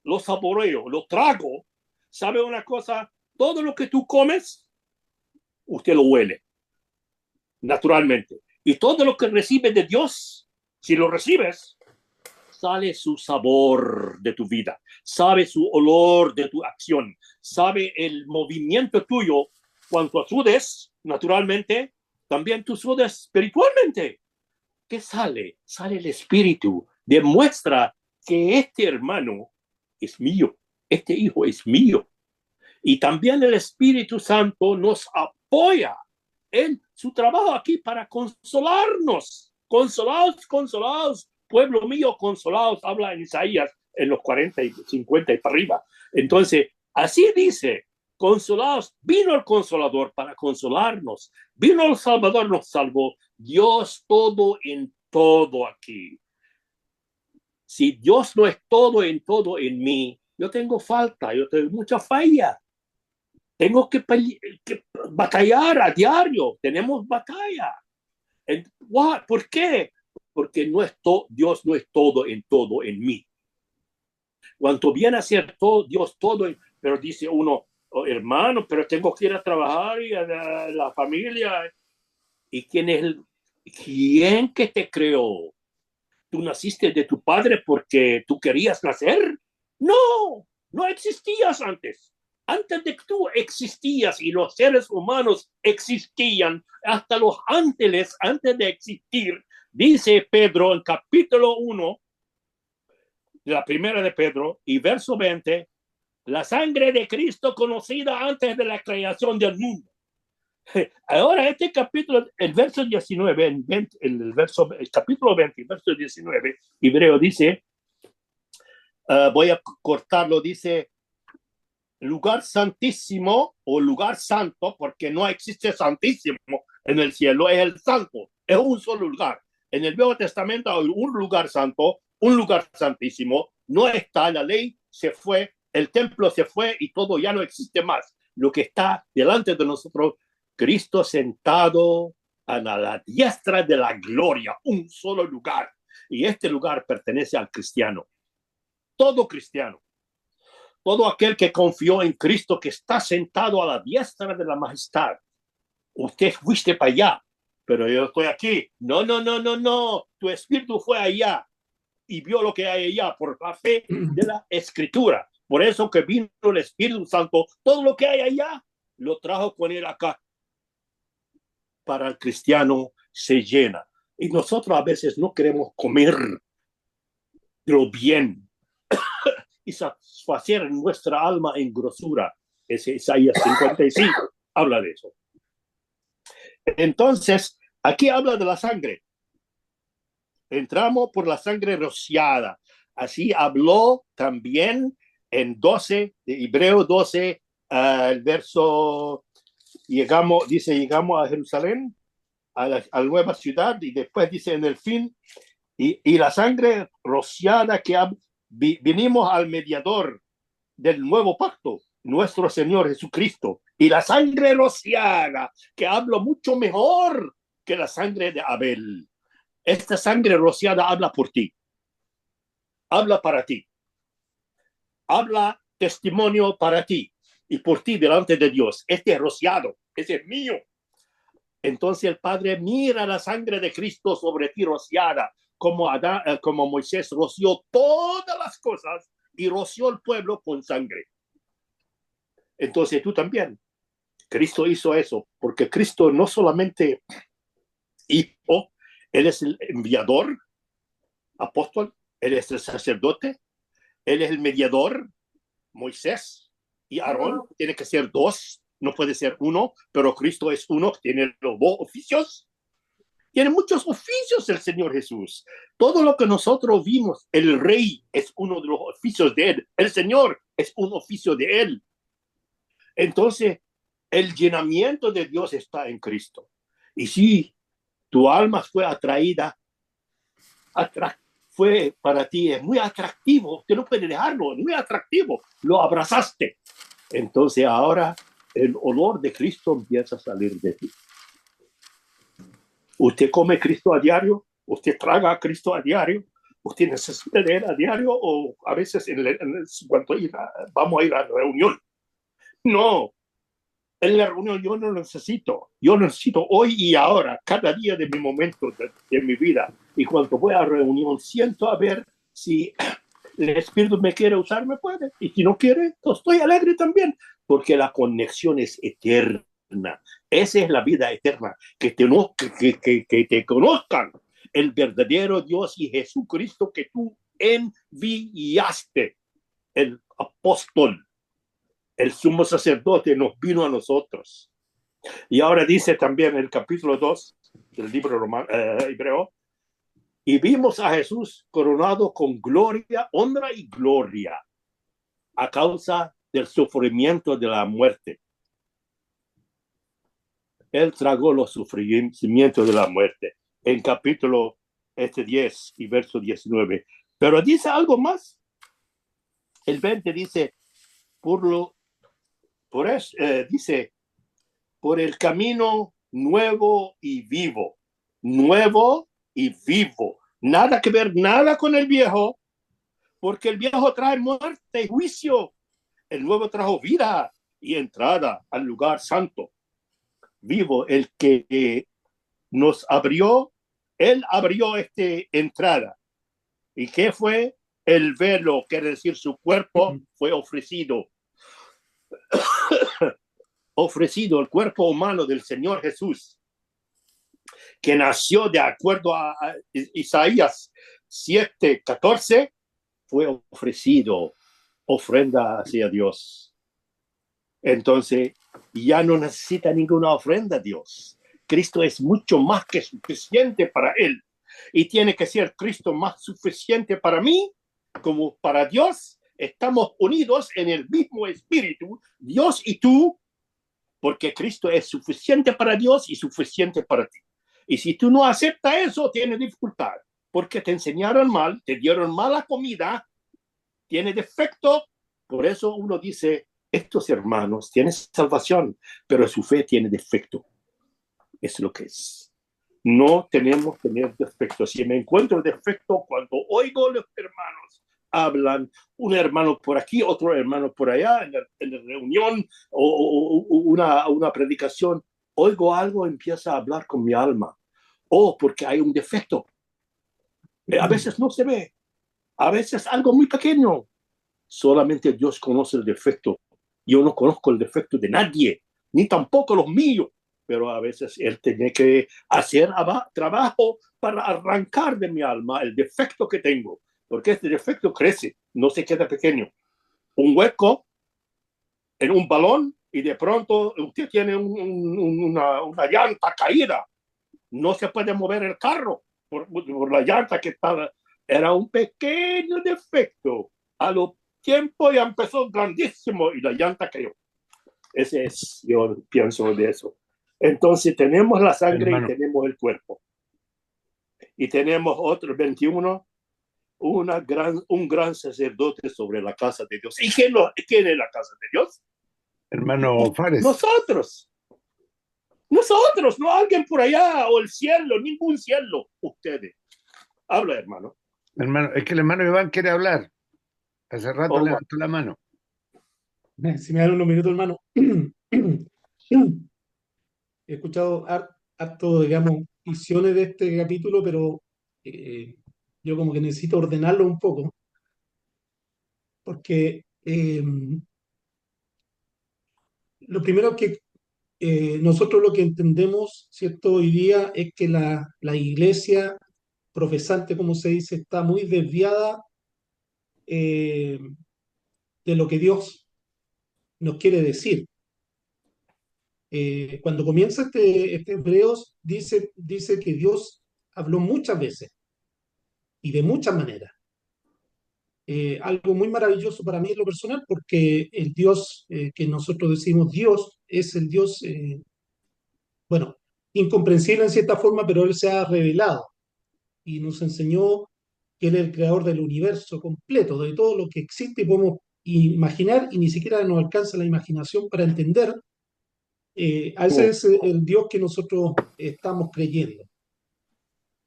lo saboreo, lo trago, ¿sabe una cosa? Todo lo que tú comes, usted lo huele, naturalmente. Y todo lo que recibes de Dios, si lo recibes, sale su sabor de tu vida, sabe su olor de tu acción, sabe el movimiento tuyo. Cuando sudes, naturalmente, también tú sudes espiritualmente. ¿Qué sale? Sale el Espíritu. Demuestra que este hermano es mío, este hijo es mío. Y también el Espíritu Santo nos apoya en su trabajo aquí para consolarnos. Consolados, consolados, pueblo mío, consolados, habla en Isaías en los 40 y 50 y para arriba. Entonces, así dice, consolados, vino el Consolador para consolarnos, vino el Salvador, nos salvó, Dios todo en todo aquí. Si Dios no es todo en mí, yo tengo falta, yo tengo mucha falla. Tengo que batallar a diario, tenemos batalla. ¿Por qué? Porque Dios no es todo en mí. Cuando viene a ser todo, Dios todo, pero dice uno, oh, hermano, pero tengo que ir a trabajar y a la familia. ¿Y quién que te creó? ¿Tú naciste de tu padre porque tú querías nacer? No, no existías antes. Antes de que tú existías y los seres humanos existían, hasta los ángeles antes de existir, dice Pedro en capítulo 1, la primera de Pedro y verso 20, la sangre de Cristo conocida antes de la creación del mundo. Ahora este capítulo, el verso 19, el capítulo 20, el verso 19, hebreo dice, voy a cortarlo, dice, lugar santísimo o lugar santo, porque no existe santísimo en el cielo, es el santo, es un solo lugar. En el Nuevo Testamento hay un lugar santo, un lugar santísimo, no está, la ley se fue, el templo se fue y todo ya no existe más. Lo que está delante de nosotros, Cristo sentado a la diestra de la gloria, un solo lugar. Y este lugar pertenece al cristiano, todo cristiano. Todo aquel que confió en Cristo, que está sentado a la diestra de la majestad. Usted fuiste para allá, pero yo estoy aquí. No, no, no, no, no. Tu espíritu fue allá y vio lo que hay allá por la fe de la Escritura. Por eso que vino el Espíritu Santo, todo lo que hay allá, lo trajo con él acá. para el cristiano se llena. Y nosotros a veces no queremos comer lo bien y satisfacer nuestra alma en grosura. Ese Isaías 55 habla de eso. Entonces, aquí habla de la sangre. Entramos por la sangre rociada. Así habló también en 12, de Hebreo 12, el verso, llegamos a Jerusalén, a la nueva ciudad, y después dice en el fin, y la sangre rociada que vinimos al mediador del nuevo pacto, nuestro Señor Jesucristo, y la sangre rociada, que habla mucho mejor que la sangre de Abel. Esta sangre rociada habla por ti, habla para ti, habla testimonio para ti y por ti delante de Dios. Este es rociado, ese es mío. Entonces el Padre mira la sangre de Cristo sobre ti rociada, como Moisés roció todas las cosas y roció el pueblo con sangre. Entonces tú también. Cristo hizo eso, porque Cristo no solamente hijo, Él es el enviador, apóstol, Él es el sacerdote, Él es el mediador, Moisés y Aarón, tiene que ser dos, no puede ser uno, pero Cristo es uno, tiene los dos oficios. Tiene muchos oficios el Señor Jesús. Todo lo que nosotros vimos, el rey es uno de los oficios de Él, el Señor es un oficio de Él. Entonces, el llenamiento de Dios está en Cristo. Y si tu alma fue atraída, fue para ti, es muy atractivo, usted no puede dejarlo, es muy atractivo, lo abrazaste. Entonces ahora el olor de Cristo empieza a salir de ti. Usted come Cristo a diario, usted traga a Cristo a diario, usted necesita de Él a diario, o a veces cuando vamos a ir a la reunión. No, en la reunión yo no lo necesito. Yo lo necesito hoy y ahora, cada día de mi momento de mi vida. Y cuando voy a la reunión, siento a ver si el Espíritu me quiere usar, me puede. Y si no quiere, pues estoy alegre también, porque la conexión es eterna. Esa es la vida eterna, que te conozcan el verdadero Dios y Jesucristo que tú enviaste, el apóstol. El sumo sacerdote nos vino a nosotros. Y ahora dice también el capítulo 2 del libro hebreo, y vimos a Jesús coronado con gloria, honra y gloria a causa del sufrimiento de la muerte. Él tragó los sufrimientos de la muerte en capítulo 10 y verso 19. Pero dice algo más. El 20 dice, dice, por el camino nuevo y vivo, nada que ver, nada con el viejo, porque el viejo trae muerte y juicio, el nuevo trajo vida y entrada al lugar santo, vivo, el que nos abrió, él abrió esta entrada. ¿Y qué fue? El velo, quiere decir su cuerpo fue ofrecido el cuerpo humano del Señor Jesús, que nació de acuerdo a Isaías 7:14, fue ofrecido ofrenda hacia Dios. Entonces, ya no necesita ninguna ofrenda a Dios. Cristo es mucho más que suficiente para Él. Y tiene que ser Cristo más suficiente para mí como para Dios. Estamos unidos en el mismo espíritu, Dios y tú, porque Cristo es suficiente para Dios y suficiente para ti. Y si tú no aceptas eso, tienes dificultad, porque te enseñaron mal, te dieron mala comida, tiene defecto. Por eso uno dice, estos hermanos tienen salvación, pero su fe tiene defecto. Es lo que es. No tenemos que tener defecto. Si me encuentro defecto cuando oigo a los hermanos hablan, un hermano por aquí, otro hermano por allá, en la reunión o una predicación, oigo algo, empieza a hablar con mi alma. Porque hay un defecto. A veces no se ve, a veces algo muy pequeño. Solamente Dios conoce el defecto. Yo no conozco el defecto de nadie, ni tampoco los míos, pero a veces él tiene que hacer trabajo para arrancar de mi alma el defecto que tengo, porque este defecto crece, no se queda pequeño. Un hueco en un balón y de pronto usted tiene una llanta caída, no se puede mover el carro por la llanta que estaba, era un pequeño defecto. A lo tiempo ya empezó grandísimo y la llanta cayó. Ese es, yo pienso de eso. Entonces tenemos la sangre hermano, y tenemos el cuerpo. Y tenemos otro 21, un gran sacerdote sobre la casa de Dios. ¿Y quién es la casa de Dios? hermano Fares, Nosotros. Nosotros, no alguien por allá o el cielo, ningún cielo. Ustedes. Habla, hermano. hermano, es que el hermano Iván quiere hablar. Hace rato Oh, bueno. levantó la mano. Si me dan unos minutos, hermano. He escuchado harto, digamos, visiones de este capítulo, pero yo como que necesito ordenarlo un poco, porque lo primero que nosotros lo que entendemos, ¿cierto? Hoy día es que la iglesia profesante, como se dice, está muy desviada eh, de lo que Dios nos quiere decir. Cuando comienza este Hebreos, dice que Dios habló muchas veces y de muchas maneras. Algo muy maravilloso para mí en lo personal, porque el Dios que nosotros decimos Dios es el Dios, bueno, incomprensible en cierta forma, pero Él se ha revelado y nos enseñó que Él es el creador del universo completo, de todo lo que existe y podemos imaginar, y ni siquiera nos alcanza la imaginación para entender. A ese es el Dios que nosotros estamos creyendo.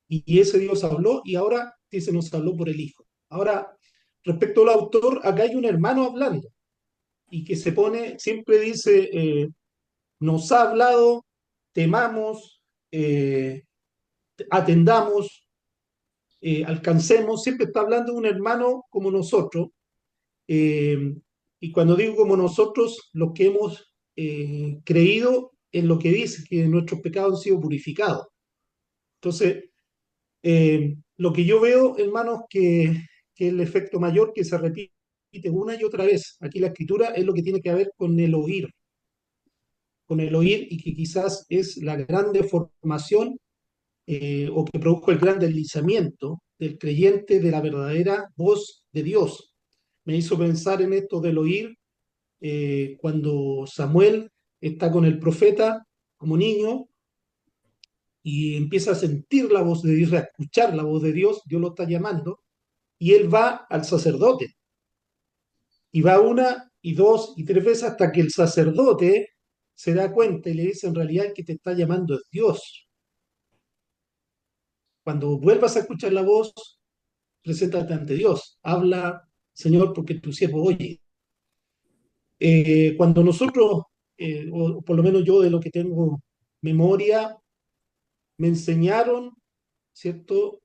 Y ese Dios habló y ahora dice nos habló por el Hijo. Ahora, respecto al autor, acá hay un hermano hablando y que se pone, siempre dice, nos ha hablado, temamos, atendamos, alcancemos, siempre está hablando de un hermano como nosotros. eh, y cuando digo como nosotros, los que hemos creído en lo que dice, que nuestros pecados han sido purificados. Entonces, lo que yo veo, hermanos, que el efecto mayor que se repite una y otra vez aquí en la escritura es lo que tiene que ver con el oír y que quizás es la gran deformación o que produjo el gran deslizamiento del creyente de la verdadera voz de Dios. Me hizo pensar en esto del oír cuando Samuel está con el profeta como niño y empieza a sentir la voz de Dios, a escuchar la voz de Dios, Dios lo está llamando, y él va al sacerdote. Y va una y dos y tres veces hasta que el sacerdote se da cuenta y le dice en realidad el que te está llamando es Dios. Cuando vuelvas a escuchar la voz, preséntate ante Dios. Habla, Señor, porque tu siervo oye. Cuando nosotros, o por lo menos yo de lo que tengo memoria, me enseñaron, ¿cierto?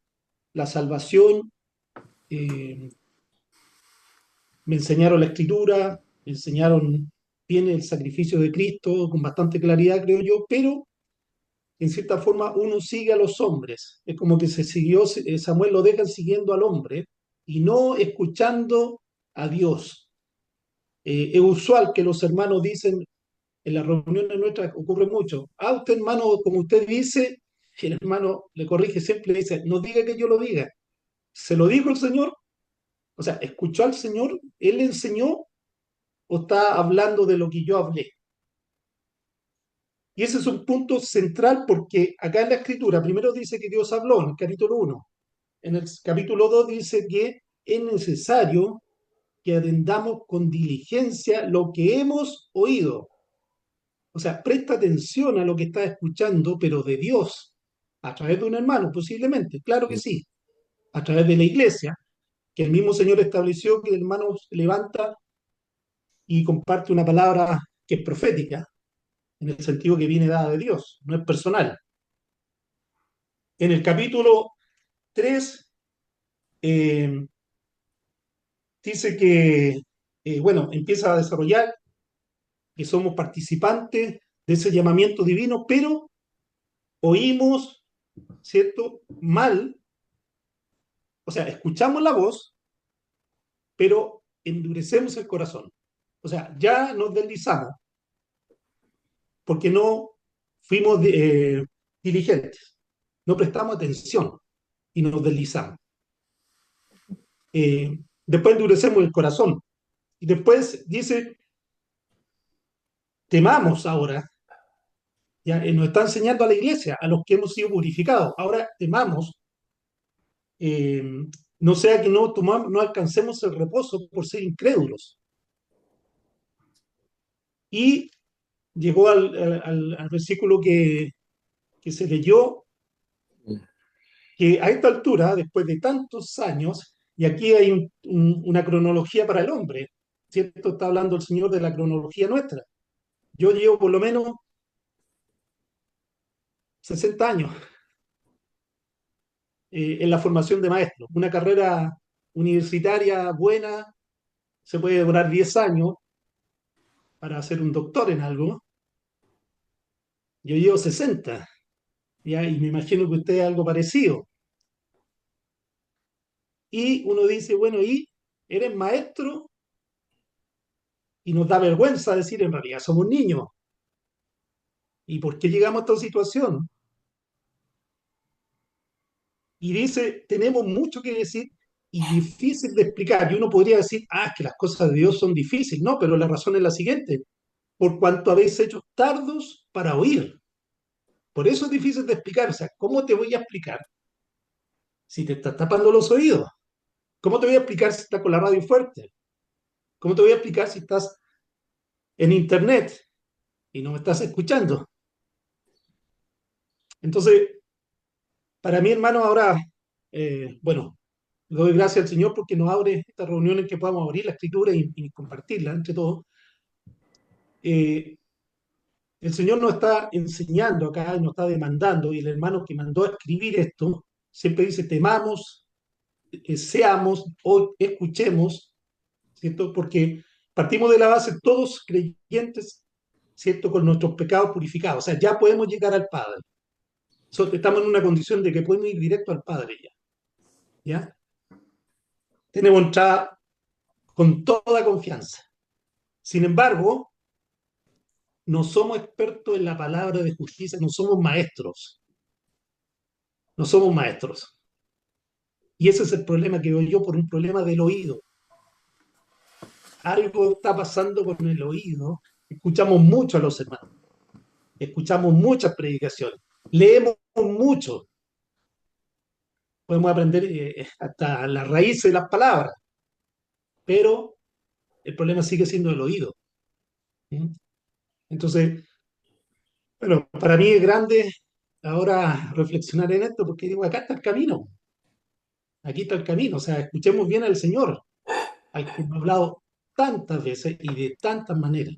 La salvación, eh, me enseñaron la escritura, me enseñaron bien el sacrificio de Cristo con bastante claridad, creo yo, pero en cierta forma uno sigue a los hombres. Es como que se siguió, Samuel lo dejan siguiendo al hombre y no escuchando a Dios. Es usual que los hermanos dicen, en las reuniones nuestras ocurre mucho, usted hermano, como usted dice, y el hermano le corrige siempre, le dice, no diga que yo lo diga. ¿Se lo dijo el Señor? O sea, ¿escuchó al Señor? ¿Él le enseñó o está hablando de lo que yo hablé? Y ese es un punto central porque acá en la escritura primero dice que Dios habló en el capítulo 1. En el capítulo 2 dice que es necesario que atendamos con diligencia lo que hemos oído. O sea, presta atención a lo que estás escuchando, pero de Dios, a través de un hermano, posiblemente. Claro que sí, a través de la iglesia, que el mismo Señor estableció que el hermano se levanta y comparte una palabra que es profética, en el sentido que viene dada de Dios, no es personal. En el capítulo 3 eh, dice que, bueno, empieza a desarrollar que somos participantes de ese llamamiento divino, pero oímos, ¿cierto?, mal, o sea, escuchamos la voz, pero endurecemos el corazón. O sea, ya nos deslizamos porque no fuimos diligentes, no prestamos atención y nos deslizamos. Después endurecemos el corazón. Y después dice, temamos ahora, ya nos está enseñando a la iglesia, a los que hemos sido purificados. Ahora temamos, eh, no sea que no alcancemos el reposo por ser incrédulos. Y llegó al versículo que se leyó, que a esta altura, después de tantos años, y aquí hay una cronología para el hombre, ¿cierto? Está hablando el Señor de la cronología nuestra. Yo llevo por lo menos 60 años en la formación de maestro. Una carrera universitaria buena se puede demorar 10 años para ser un doctor en algo. Yo llevo 60, ¿ya? Y me imagino que usted es algo parecido. Y uno dice, bueno, ¿y eres maestro? Y nos da vergüenza decir, en realidad somos niños. ¿Y por qué llegamos a esta situación? Y dice, tenemos mucho que decir y difícil de explicar. Y uno podría decir, es que las cosas de Dios son difíciles. No, pero la razón es la siguiente. Por cuanto habéis hecho tardos para oír. Por eso es difícil de explicar. O sea, ¿cómo te voy a explicar si te estás tapando los oídos? ¿Cómo te voy a explicar si estás con la radio fuerte? ¿Cómo te voy a explicar si estás en internet y no me estás escuchando? Entonces, para mí, hermano, ahora, bueno, le doy gracias al Señor porque nos abre estas reuniones que podamos abrir la escritura y compartirla entre todos. El Señor nos está enseñando acá, nos está demandando, y el hermano que mandó a escribir esto siempre dice, temamos, seamos o escuchemos, ¿cierto? Porque partimos de la base todos creyentes, ¿cierto? Con nuestros pecados purificados. O sea, ya podemos llegar al Padre. Estamos en una condición de que podemos ir directo al Padre ya. ¿Ya? Tenemos entrada con toda confianza. Sin embargo, no somos expertos en la palabra de justicia, no somos maestros. No somos maestros. Y ese es el problema que veo yo por un problema del oído. Algo está pasando con el oído. Escuchamos mucho a los hermanos. Escuchamos muchas predicaciones. Leemos mucho. Podemos aprender hasta la raíz de las palabras. Pero el problema sigue siendo el oído. ¿Sí? Entonces, bueno, para mí es grande ahora reflexionar en esto porque digo, acá está el camino. Aquí está el camino. O sea, escuchemos bien al Señor, al que hemos hablado tantas veces y de tantas maneras.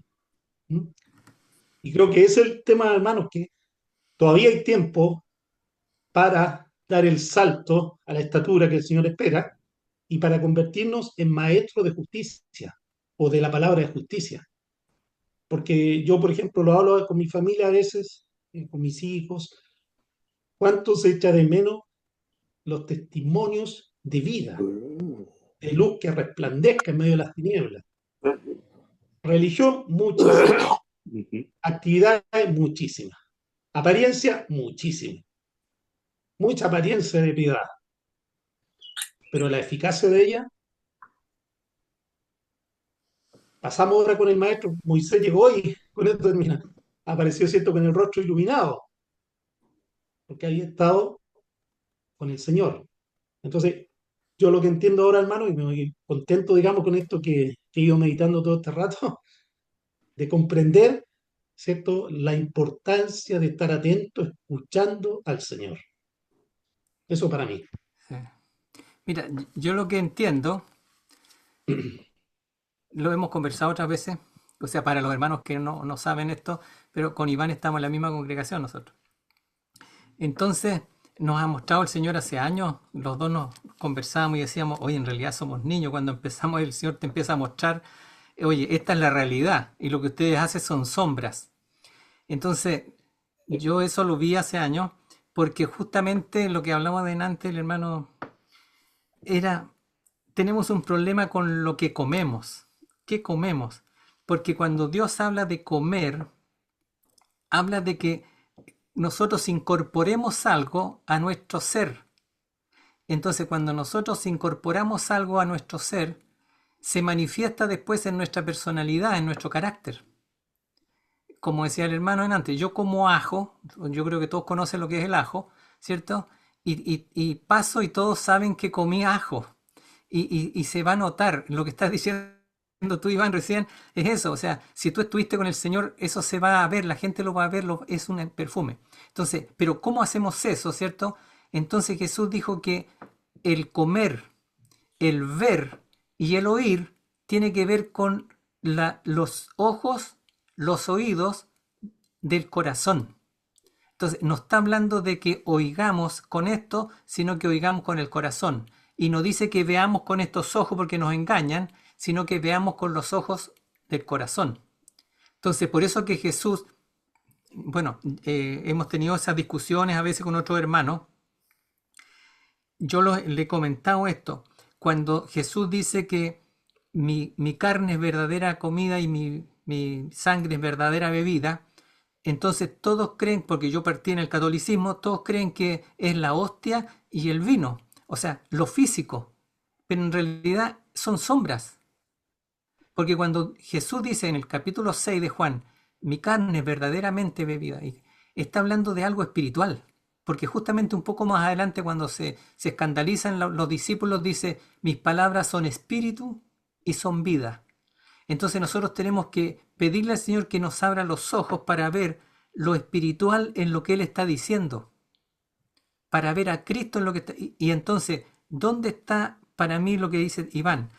¿Mm? Y creo que ese es el tema, hermanos, que todavía hay tiempo para dar el salto a la estatura que el Señor espera y para convertirnos en maestros de justicia o de la palabra de justicia. Porque yo, por ejemplo, lo hablo con mi familia a veces, con mis hijos, cuánto se echa de menos los testimonios de vida, de luz que resplandezca en medio de las tinieblas. Religión, muchísima. Actividades, muchísimas. Apariencia, muchísima. Mucha apariencia de piedad. Pero la eficacia de ella, pasamos ahora con el maestro. Moisés llegó y con esto termina. Apareció, ¿cierto?, con el rostro iluminado, porque había estado con el Señor. Entonces, yo lo que entiendo ahora, hermano, y me voy contento, digamos, con esto que he ido meditando todo este rato, de comprender, ¿cierto?, la importancia de estar atento, escuchando al Señor. Eso para mí. Sí. Mira, yo lo que entiendo, lo hemos conversado otras veces, o sea, para los hermanos que no saben esto, pero con Iván estamos en la misma congregación nosotros. Entonces, nos ha mostrado el Señor hace años, los dos nos conversábamos y decíamos, oye, en realidad somos niños. Cuando empezamos, el Señor te empieza a mostrar, oye, esta es la realidad y lo que ustedes hacen son sombras. Entonces, yo eso lo vi hace años, porque justamente lo que hablamos de antes, el hermano, era, tenemos un problema con lo que comemos. ¿Qué comemos? Porque cuando Dios habla de comer, habla de que nosotros incorporemos algo a nuestro ser. Entonces, cuando nosotros incorporamos algo a nuestro ser, se manifiesta después en nuestra personalidad, en nuestro carácter. Como decía el hermano en antes, yo como ajo, yo creo que todos conocen lo que es el ajo, ¿cierto? Y paso y todos saben que comí ajo. Y se va a notar lo que estás diciendo tú, Iván, recién, es eso. O sea, si tú estuviste con el Señor, eso se va a ver, la gente lo va a ver, es un perfume. Entonces, pero ¿cómo hacemos eso, cierto? Entonces Jesús dijo que el comer, el ver y el oír tiene que ver con los ojos, los oídos del corazón. Entonces, no está hablando de que oigamos con esto, sino que oigamos con el corazón. Y no dice que veamos con estos ojos porque nos engañan, sino que veamos con los ojos del corazón. Entonces, por eso que Jesús, bueno, hemos tenido esas discusiones a veces con otros hermanos. Yo le he comentado esto. Cuando Jesús dice que mi carne es verdadera comida y mi sangre es verdadera bebida, entonces todos creen, porque yo partí en el catolicismo, todos creen que es la hostia y el vino, o sea, lo físico, pero en realidad son sombras, porque cuando Jesús dice en el capítulo 6 de Juan, mi carne es verdaderamente bebida, está hablando de algo espiritual, porque justamente un poco más adelante cuando se escandalizan los discípulos dice, mis palabras son espíritu y son vida. Entonces nosotros tenemos que pedirle al Señor que nos abra los ojos para ver lo espiritual en lo que Él está diciendo, para ver a Cristo en lo que está. Y entonces, ¿dónde está para mí lo que dice Iván?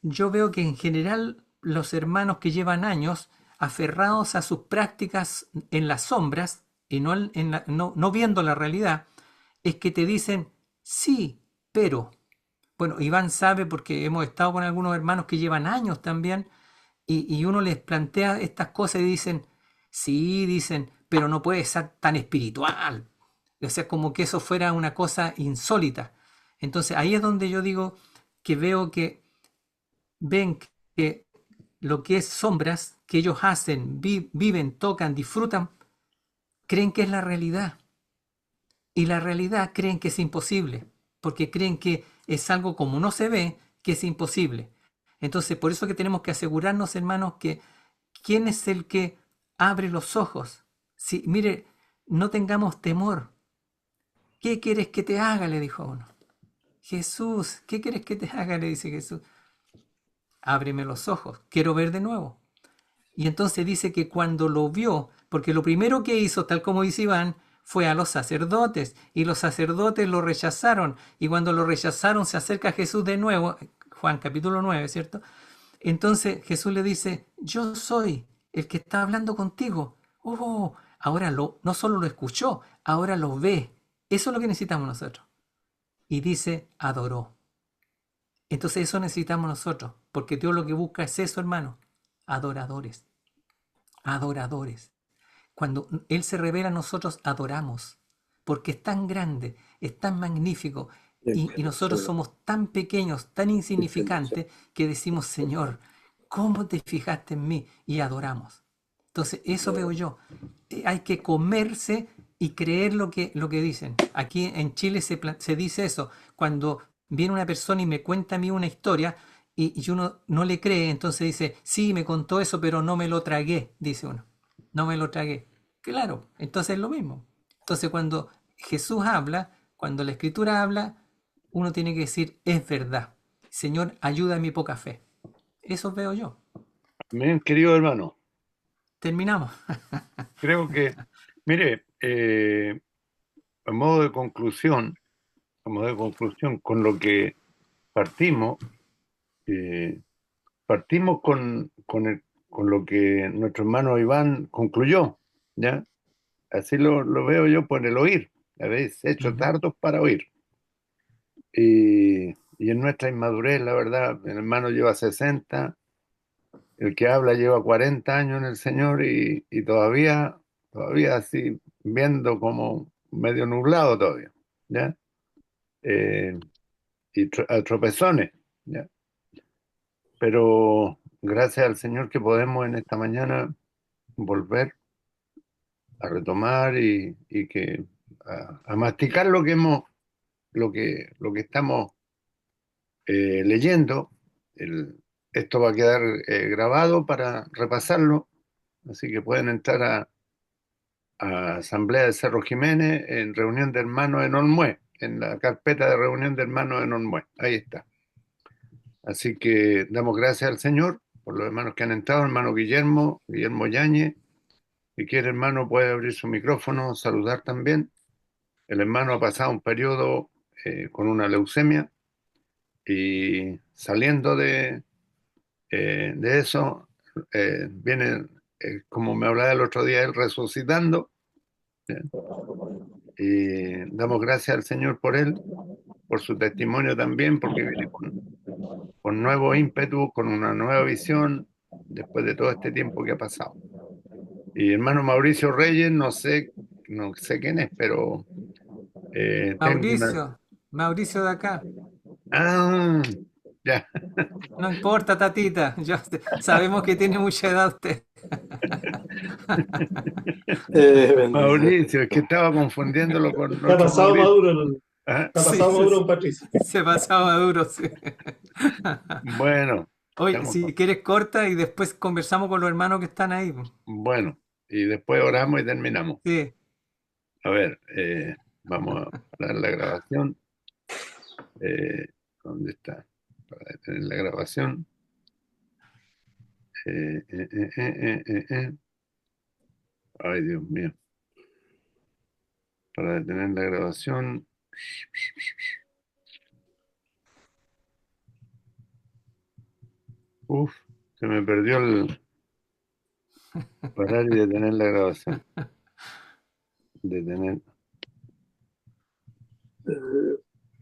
Yo veo que en general los hermanos que llevan años aferrados a sus prácticas en las sombras y no viendo la realidad, es que te dicen, sí, pero. Bueno, Iván sabe porque hemos estado con algunos hermanos que llevan años también y uno les plantea estas cosas y dicen, sí, dicen, pero no puede ser tan espiritual. O sea, como que eso fuera una cosa insólita. Entonces ahí es donde yo digo que veo que ven que lo que es sombras que ellos hacen, viven, tocan, disfrutan, creen que es la realidad. Y la realidad creen que es imposible, porque creen que es algo como no se ve, que es imposible. Entonces, por eso que tenemos que asegurarnos, hermanos, que quién es el que abre los ojos. Si, mire, no tengamos temor. ¿Qué quieres que te haga? Le dijo uno. Jesús, ¿qué quieres que te haga? Le dice Jesús. Ábreme los ojos, quiero ver de nuevo. Y entonces dice que cuando lo vio, porque lo primero que hizo, tal como dice Iván, fue a los sacerdotes, y los sacerdotes lo rechazaron, y cuando lo rechazaron se acerca a Jesús de nuevo, Juan capítulo 9, ¿cierto? Entonces Jesús le dice, yo soy el que está hablando contigo. Oh, ahora no solo lo escuchó, ahora lo ve. Eso es lo que necesitamos nosotros. Y dice, adoró. Entonces eso necesitamos nosotros, porque Dios lo que busca es eso, hermano, adoradores, adoradores. Cuando Él se revela, nosotros adoramos, porque es tan grande, es tan magnífico, y nosotros somos tan pequeños, tan insignificantes, que decimos, Señor, ¿cómo te fijaste en mí? Y adoramos. Entonces, eso veo yo. Hay que comerse y creer lo que dicen. Aquí en Chile se dice eso. Cuando viene una persona y me cuenta a mí una historia y uno no le cree, entonces dice, sí, me contó eso, pero no me lo tragué, dice uno. No me lo tragué. Claro, entonces es lo mismo. Entonces cuando Jesús habla, cuando la Escritura habla, uno tiene que decir, es verdad. Señor, ayuda a mi poca fe. Eso veo yo. Amén, querido hermano. Terminamos. Creo que, mire, a modo de conclusión, con lo que partimos, eh, partimos con lo que nuestro hermano Iván concluyó, ¿ya? Así lo veo yo por el oír. Habéis hecho Ujú. tardos para oír. Y en nuestra inmadurez, la verdad, el hermano lleva 60, el que habla lleva 40 años en el Señor y todavía así viendo como medio nublado todavía, ¿ya? Eh, y a tropezones, ¿ya? Pero gracias al Señor que podemos en esta mañana volver a retomar y que a masticar lo que lo que estamos leyendo. El- Esto va a quedar grabado para repasarlo, así que pueden entrar a Asamblea de Cerro Jiménez en reunión de hermanos en Olmué, en la carpeta de reunión de hermanos en Olmué. Ahí está. Así que damos gracias al Señor por los hermanos que han entrado, hermano Guillermo Yáñez. Si quiere, hermano, puede abrir su micrófono, saludar también. El hermano ha pasado un periodo con una leucemia y saliendo de eso, viene, como me hablaba el otro día, él resucitando. ¿Ya? Y damos gracias al Señor por él, por su testimonio también, porque viene con nuevo ímpetu, con una nueva visión, después de todo este tiempo que ha pasado. Y hermano Mauricio Reyes, no sé quién es, pero tengo una... Mauricio de acá. Ah, ya. No importa, tatita. Sabemos que tiene mucha edad usted. Bendice. Mauricio, es que estaba confundiéndolo con Está otro pasado Mauricio. maduro, Ah, está Sí, pasado maduro, don Patricio. se pasaba duro, sí. bueno, Oye, estamos, si quieres corta y después conversamos con los hermanos que están ahí. bueno, y después oramos y terminamos. Sí. A ver, vamos a parar la grabación. Eh, ¿Dónde está? Para detener la grabación. Eh, eh, eh, eh, Ay, Dios mío. Para detener la grabación. Uf, se me perdió el parar y detener la grabación. Detener.